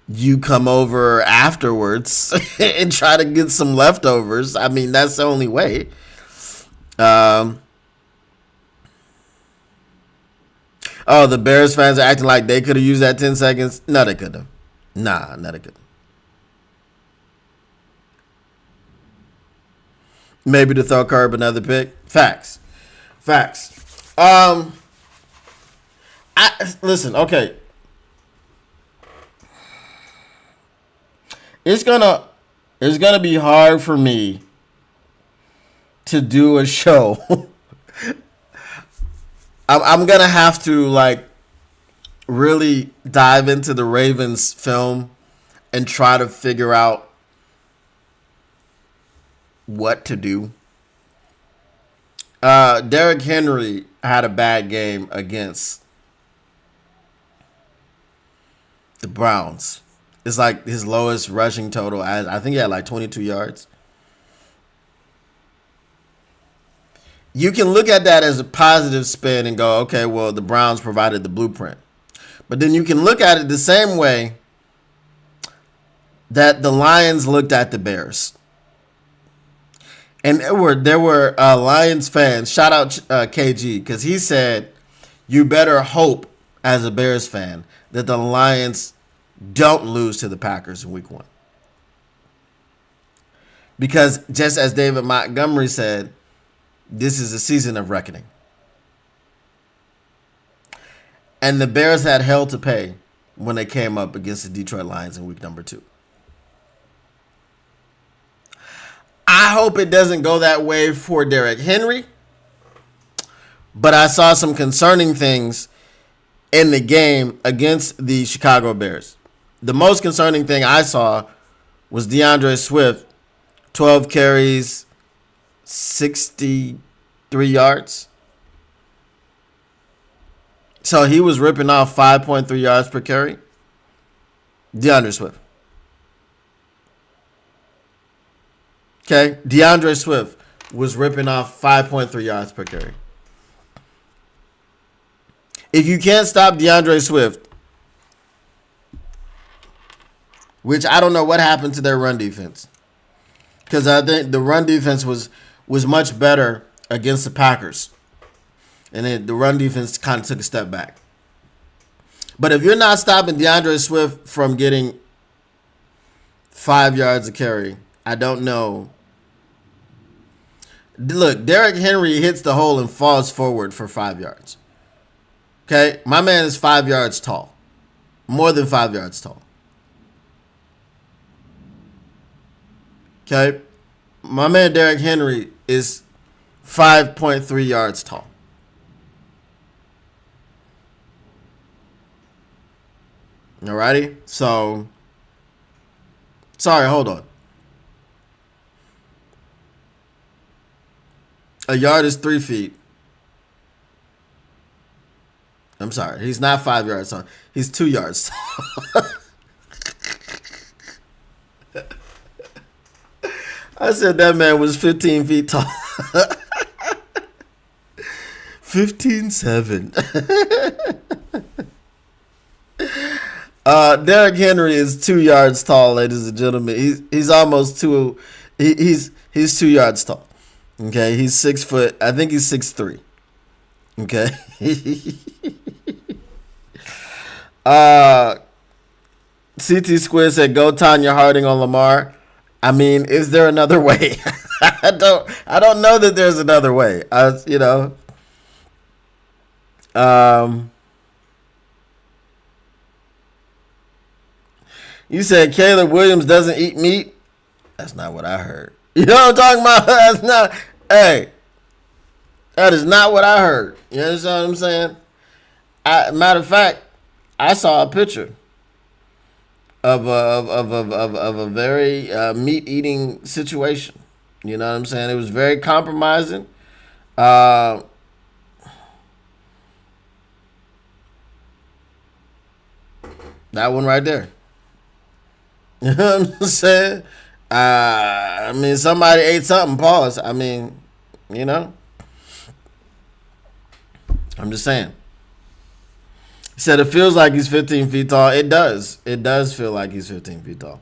you come over afterwards and try to get some leftovers. I mean, that's the only way. Oh, the Bears fans are acting like they could have used that 10 seconds. No, they couldn't have. Nah, they couldn't. Maybe to throw a curb another pick. Facts. Listen, okay. It's gonna be hard for me to do a show. I'm gonna have to like really dive into the Ravens film and try to figure out what to do. Derrick Henry had a bad game against the Browns. It's like his lowest rushing total. I think he had like 22 yards. You can look at that as a positive spin and go, okay, well, the Browns provided the blueprint. But then you can look at it the same way that the Lions looked at the Bears. And there were Lions fans, shout out KG, because he said, you better hope as a Bears fan that the Lions don't lose to the Packers in week 1. Because just as David Montgomery said, this is a season of reckoning. And the Bears had hell to pay when they came up against the Detroit Lions in week number 2. I hope it doesn't go that way for Derrick Henry. But I saw some concerning things in the game against the Chicago Bears. The most concerning thing I saw was DeAndre Swift, 12 carries, 63 yards. So he was ripping off 5.3 yards per carry. DeAndre Swift. Okay, DeAndre Swift was ripping off 5.3 yards per carry. If you can't stop DeAndre Swift, which I don't know what happened to their run defense, because I think the run defense was much better against the Packers, and then the run defense kind of took a step back. But if you're not stopping DeAndre Swift from getting 5 yards a carry, I don't know. Look, Derrick Henry hits the hole and falls forward for 5 yards. Okay? My man is 5 yards tall. More than 5 yards tall. Okay? My man Derrick Henry is 5.3 yards tall. Alrighty? So, sorry, hold on. A yard is 3 feet. I'm sorry. He's not 5 yards tall. He's 2 yards tall. I said that man was 15 feet tall. 15.7. Derrick Henry is 2 yards tall, ladies and gentlemen. He's almost 2. He's 2 yards tall. Okay, he's 6 foot. I think he's 6'3". Okay. CT Squid said, "Go Tanya Harding on Lamar." I mean, is there another way? I don't know that there's another way. You said Caleb Williams doesn't eat meat. That's not what I heard. You know what I'm talking about? That's not. Hey, that is not what I heard. You understand what I'm saying? Matter of fact, I saw a picture of a very meat eating situation. You know what I'm saying? It was very compromising. That one right there. You know what I'm saying? I mean, somebody ate something. Pause. I mean, you know. I'm just saying. He said it feels like he's 15 feet tall. It does. It does feel like he's 15 feet tall.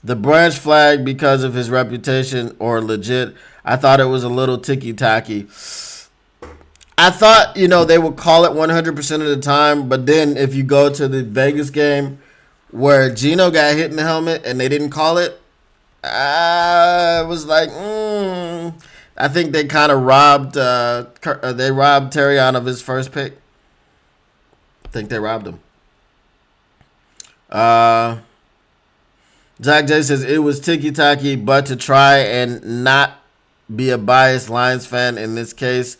The branch flag because of his reputation or legit. I thought it was a little ticky-tacky. I thought, they would call it 100% of the time, but then if you go to the Vegas game where Geno got hit in the helmet and they didn't call it, I was like, I think they kind of robbed Terrion of his first pick. I think they robbed him. Zach J says it was ticky-tacky, but to try and not be a biased Lions fan in this case,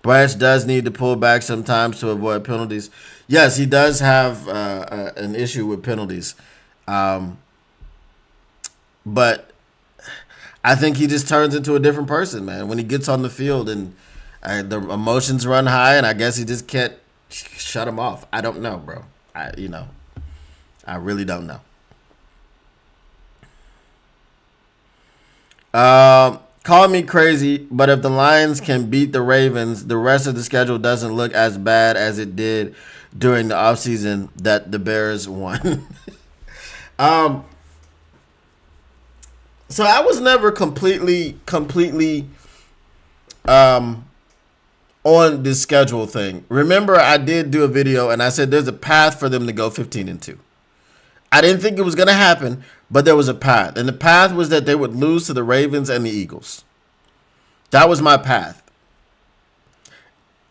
Branch does need to pull back sometimes to avoid penalties. Yes, he does have an issue with penalties. But I think he just turns into a different person, man, when he gets on the field and the emotions run high, and I guess he just can't shut them off. I don't know, bro. I really don't know. Call me crazy, but if the Lions can beat the Ravens, the rest of the schedule doesn't look as bad as it did during the offseason that the Bears won. So I was never completely on this schedule thing. Remember, I did do a video and I said there's a path for them to go 15-2. I didn't think it was going to happen, but there was a path. And the path was that they would lose to the Ravens and the Eagles. That was my path.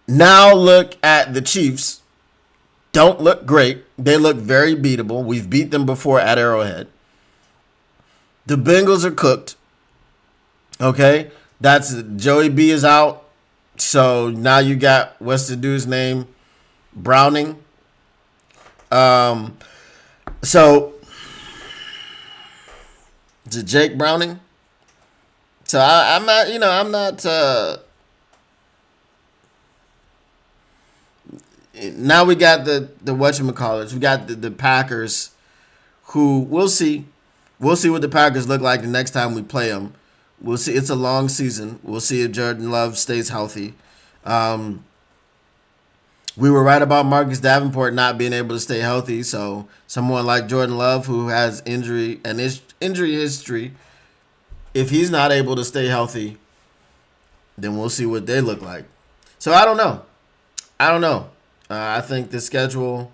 Now look at the Chiefs. Don't look great. They look very beatable. We've beat them before at Arrowhead. The Bengals are cooked. Okay? That's Joey B is out. So now you got what's the dude's name? Browning. So is it Jake Browning? So I'm not, I'm not. Now we got the whatchamacallits. We got the Packers, who we'll see what the Packers look like the next time we play them. We'll see. It's a long season. We'll see if Jordan Love stays healthy. We were right about Marcus Davenport not being able to stay healthy. So someone like Jordan Love, who has injury history, if he's not able to stay healthy, then we'll see what they look like. So I don't know. I think the schedule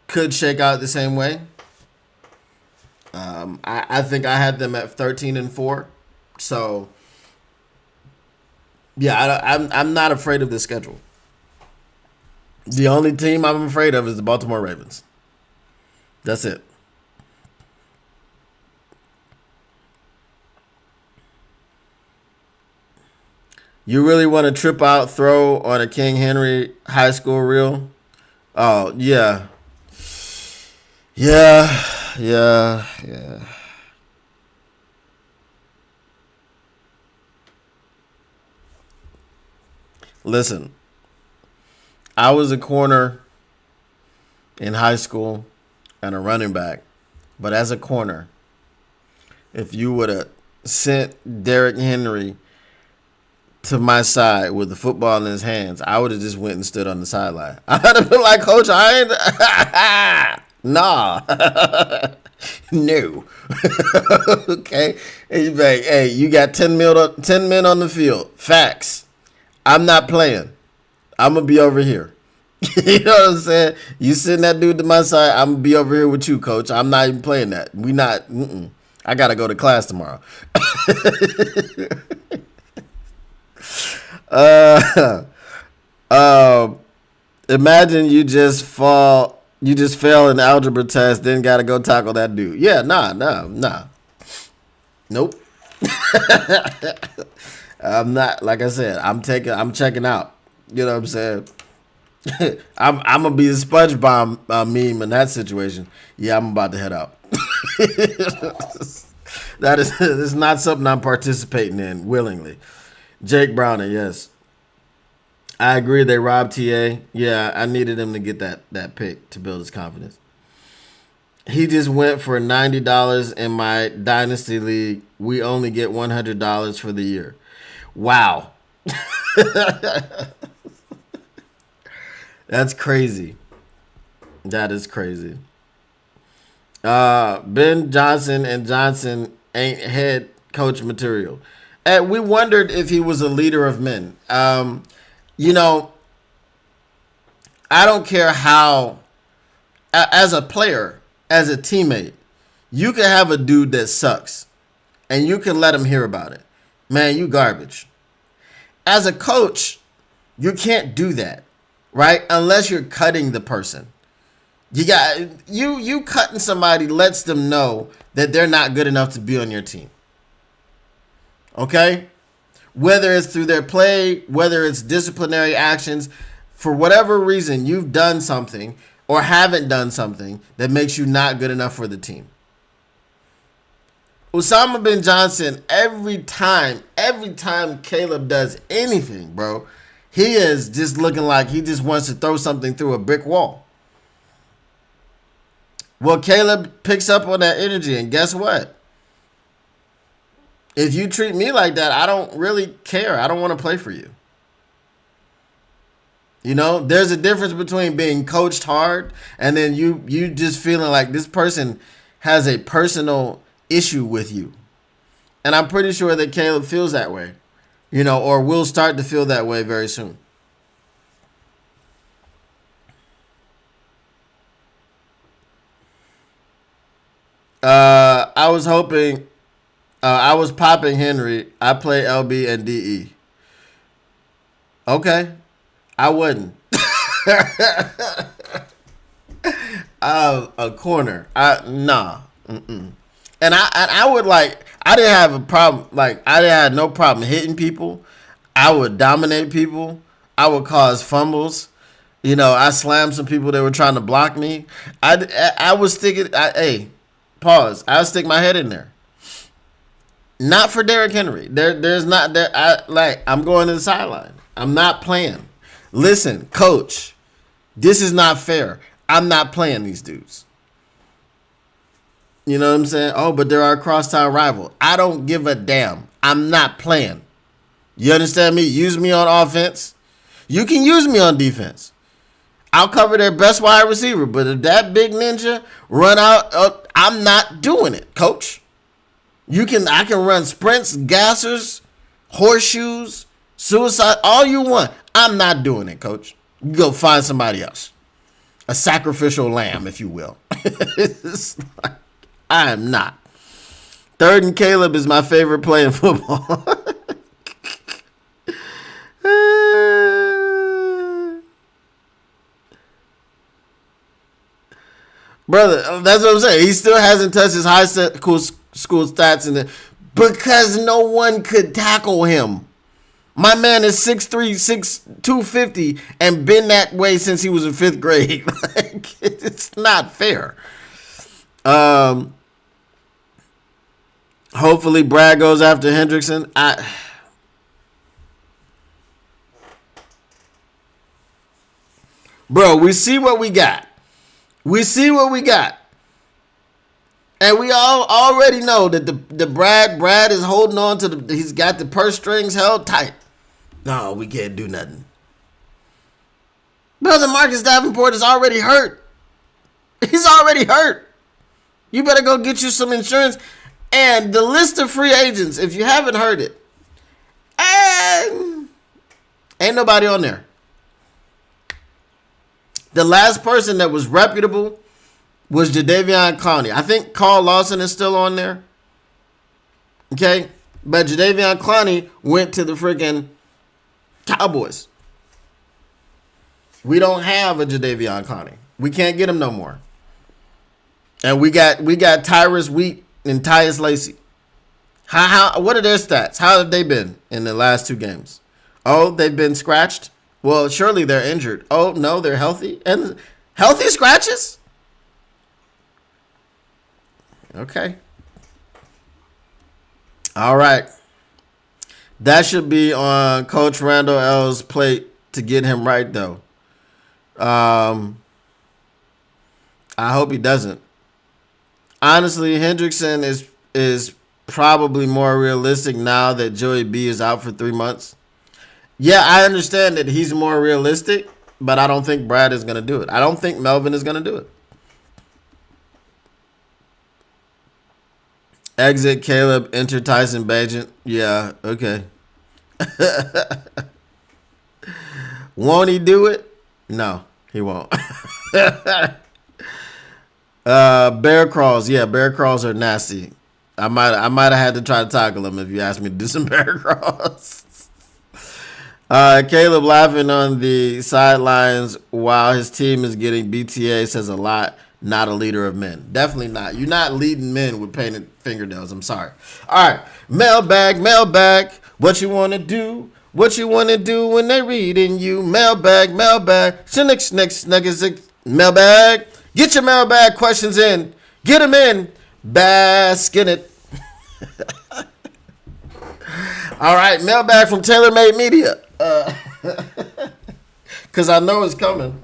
could shake out the same way. I think I had them at 13-4. So yeah, I'm not afraid of the schedule. The only team I'm afraid of is the Baltimore Ravens. That's it. You really want to trip out throw on a King Henry high school reel? Oh, yeah. Yeah. Listen, I was a corner in high school and a running back. But as a corner, if you would have sent Derrick Henry to my side with the football in his hands, I would have just went and stood on the sideline. I'd have been like, Coach, I ain't nah. No. Okay. And you be like, hey, you got 10 men on the field. Facts. I'm not playing. I'm gonna be over here. You know what I'm saying? You send that dude to my side, I'm gonna be over here with you, Coach. I'm not even playing that. We not. I gotta go to class tomorrow. Imagine you just fail an algebra test, then gotta go tackle that dude. Yeah, nah. Nope. I'm not, like I said, I'm checking out. You know what I'm saying? I'm gonna be the SpongeBob meme in that situation. Yeah, I'm about to head out. That is not something I'm participating in willingly. Jake Browning, yes. I agree they robbed TA. Yeah, I needed him to get that pick to build his confidence. He just went for $90 in my Dynasty League. We only get $100 for the year. Wow. That's crazy. That is crazy. Ben Johnson and Johnson ain't head coach material. And we wondered if he was a leader of men. I don't care how, as a player, as a teammate, you can have a dude that sucks and you can let him hear about it. Man, you garbage. As a coach, you can't do that, right? Unless you're cutting the person. You cutting somebody lets them know that they're not good enough to be on your team. Okay? Whether it's through their play, whether it's disciplinary actions, for whatever reason, you've done something or haven't done something that makes you not good enough for the team. Osama bin Johnson, every time Caleb does anything, bro, he is just looking like he just wants to throw something through a brick wall. Well, Caleb picks up on that energy, and guess what? If you treat me like that, I don't really care. I don't want to play for you. There's a difference between being coached hard and then you just feeling like this person has a personal issue with you. And I'm pretty sure that Caleb feels that way, or will start to feel that way very soon. I was hoping, I was popping Henry. I play LB and DE. Okay. I wouldn't. A corner. Nah. Mm-mm. And I would I didn't have a problem. I didn't have no problem hitting people. I would dominate people. I would cause fumbles. You know, I slammed some people that were trying to block me. I would stick it. Hey, pause. I would stick my head in there. Not for Derrick Henry. There's not there. I'm going to the sideline. I'm not playing. Listen, coach, this is not fair. I'm not playing these dudes. You know what I'm saying? Oh, but they're our crosstown rival. I don't give a damn. I'm not playing. You understand me? Use me on offense. You can use me on defense. I'll cover their best wide receiver. But if that big ninja run out, I'm not doing it, coach. I can run sprints, gassers, horseshoes, suicide, all you want. I'm not doing it, coach. You go find somebody else. A sacrificial lamb, if you will. I am not. 3rd and Caleb is my favorite play in football. Brother, that's what I'm saying. He still hasn't touched his high school stats because no one could tackle him. My man is 6'3", 250, and been that way since he was in 5th grade. Like, it's not fair. Hopefully Brad goes after Hendrickson. Bro, we see what we got. And we all already know that the Brad is holding on to he's got the purse strings held tight. No, we can't do nothing. Brother Marcus Davenport is already hurt. He's already hurt. You better go get you some insurance. And the list of free agents, if you haven't heard it, ain't nobody on there. The last person that was reputable was Jadeveon Clowney. I think Carl Lawson is still on there. Okay? But Jadeveon Clowney went to the freaking Cowboys. We don't have a Jadeveon Clowney. We can't get him no more. And we got Tyrus Wheat and Tyus Lacey. What are their stats? How have they been in the last 2 games? Oh, they've been scratched? Well, surely they're injured. Oh, no, they're healthy. And healthy scratches? Okay. All right. That should be on Coach Randall L's plate to get him right, though. I hope he doesn't. Honestly, Hendrickson is probably more realistic now that Joey B is out for 3 months. Yeah, I understand that he's more realistic, but I don't think Brad is going to do it. I don't think Melvin is going to do it. Exit Caleb, enter Tyson Bagent. Yeah, okay. Won't he do it? No, he won't. Bear crawls. Yeah, bear crawls are nasty. I might have had to try to tackle him if you asked me to do some bear crawls. Caleb laughing on the sidelines while his team is getting BTA says a lot. Not a leader of men. Definitely not. You're not leading men with painted fingernails. I'm sorry. All right. Mailbag. What you want to do? What you want to do when they reading you? Mailbag. Mailbag. Get your mailbag questions in. Get them in. Bask in it. All right. Mailbag from TaylorMade Media. Because I know it's coming.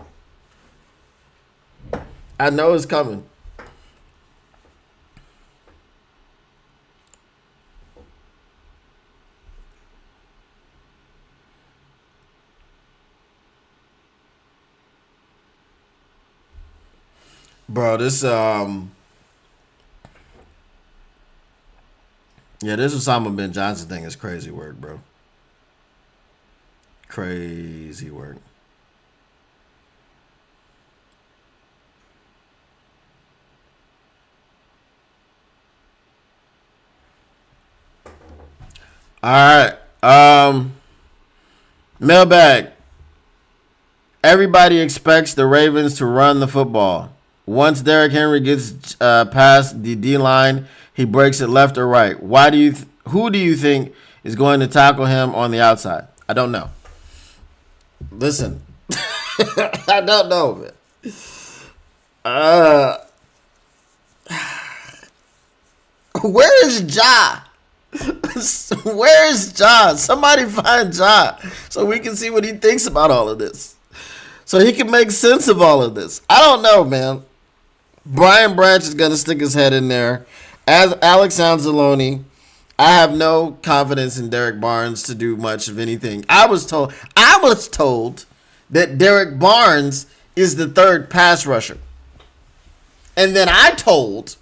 Bro, this this Osama bin Johnson thing is crazy work, bro. Crazy work. All right. Mailbag. Everybody expects the Ravens to run the football. Once Derrick Henry gets past the D-line, he breaks it left or right. Who do you think is going to tackle him on the outside? I don't know. Listen, I don't know, man. Where is Ja? Where is Ja? Somebody find Ja so we can see what he thinks about all of this. So he can make sense of all of this. I don't know, man. Brian Branch is going to stick his head in there. As Alex Anzalone, I have no confidence in Derek Barnes to do much of anything. I was told that Derek Barnes is the third pass rusher. And then I told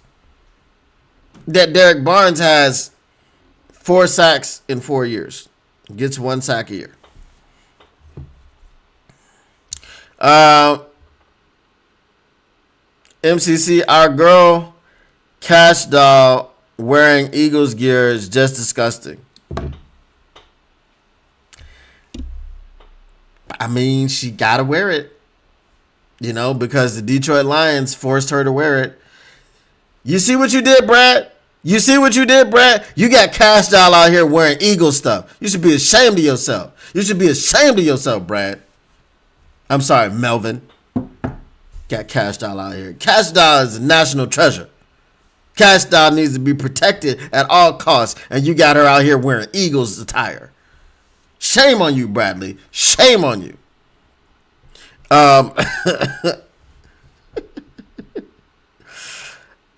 that Derek Barnes has 4 sacks in 4 years. Gets 1 sack a year. MCC, our girl Cash Doll wearing Eagles gear is just disgusting. I mean, she gotta wear it, because the Detroit Lions forced her to wear it. You see what you did, Brad? You got Cash Doll out here wearing Eagle stuff. You should be ashamed of yourself. Brad. I'm sorry, Melvin. Got Cash Doll out here. Cash Doll is a national treasure. Cash Doll needs to be protected at all costs, and you got her out here wearing Eagles attire. Shame on you, Bradley. Shame on you.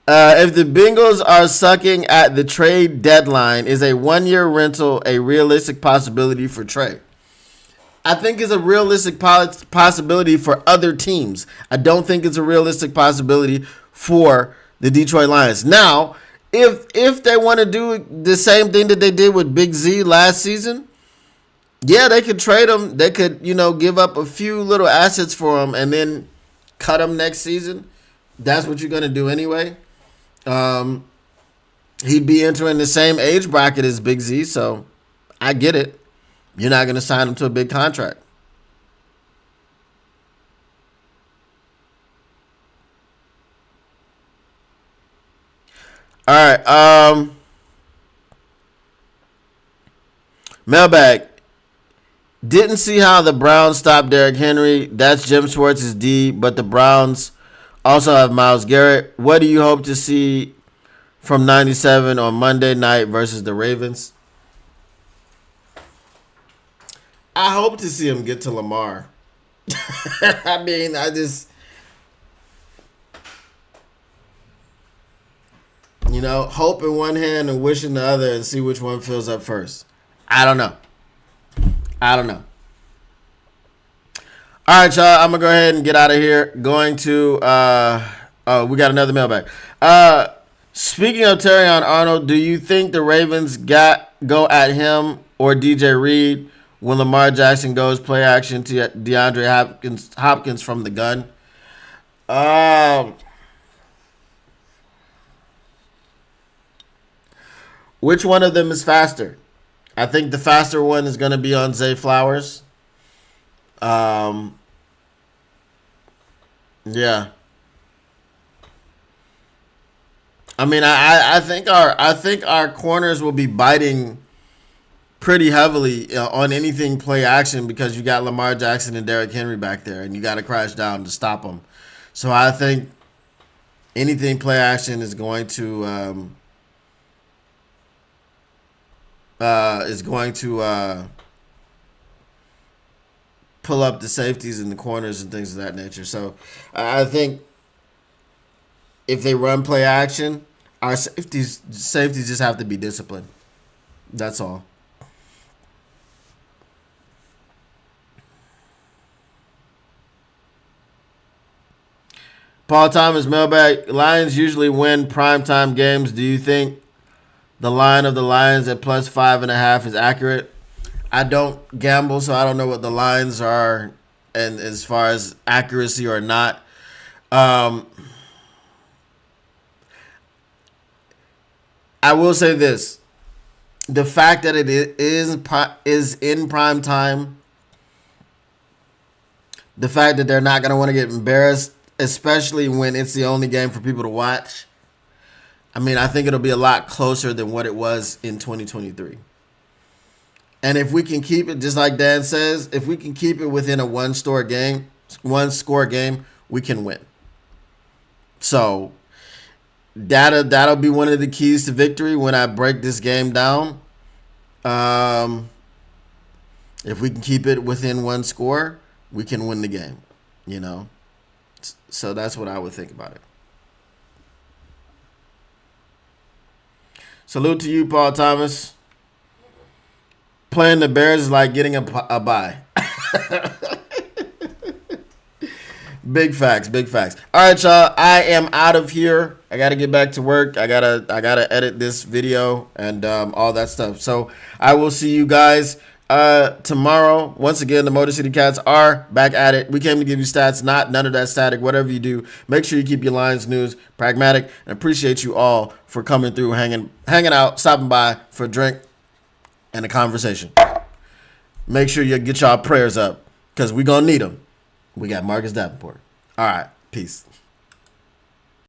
If the Bengals are sucking at the trade deadline, is a 1-year rental a realistic possibility for Trey? I think it's a realistic possibility for other teams. I don't think it's a realistic possibility for the Detroit Lions. Now, if they want to do the same thing that they did with Big Z last season, yeah, they could trade him. They could, give up a few little assets for him and then cut him next season. That's what you're going to do anyway. He'd be entering the same age bracket as Big Z, so I get it. You're not going to sign him to a big contract. All right. Mailbag. Didn't see how the Browns stopped Derrick Henry. That's Jim Schwartz's D, but the Browns also have Myles Garrett. What do you hope to see from 97 on Monday night versus the Ravens? I hope to see him get to Lamar. I mean, hope in one hand and wish in the other and see which one fills up first. I don't know. All right, y'all. I'm going to go ahead and get out of here. Going to, we got another mailbag. Speaking of Terrion Arnold, do you think the Ravens go at him or DJ Reed when Lamar Jackson goes play action to DeAndre Hopkins from the gun? Which one of them is faster? I think the faster one is going to be on Zay Flowers. Yeah. I mean, I think our corners will be biting pretty heavily on anything play action because you got Lamar Jackson and Derrick Henry back there, and you got to crash down to stop them. So I think anything play action is going to pull up the safeties and the corners and things of that nature. So I think if they run play action, our safeties just have to be disciplined. That's all. Paul Thomas, mailbag. Lions usually win primetime games. Do you think the line of the Lions at plus 5.5 is accurate? I don't gamble, so I don't know what the lines are, and as far as accuracy or not. I will say this: the fact that it is in prime time, the fact that they're not going to want to get embarrassed, especially when it's the only game for people to watch. I mean, I think it'll be a lot closer than what it was in 2023. And if we can keep it, just like Dan says, if we can keep it within a one score game, we can win. So that'll be one of the keys to victory when I break this game down. If we can keep it within one score, we can win the game. You know, so that's what I would think about it. Salute to you, Paul Thomas. Playing the Bears is like getting a bye. Big facts, big facts. All right, y'all. I am out of here. I gotta get back to work. I gotta edit this video and all that stuff. So I will see you guys tomorrow. Once again, the Motor City Cats are back at it. We came to give you stats, none of that static. Whatever you do, make sure you keep your Lions news pragmatic. And appreciate you all for coming through, hanging out, stopping by for a drink and a conversation. Make sure you get y'all prayers up because we gonna need them. We got Marcus Davenport. All right, peace.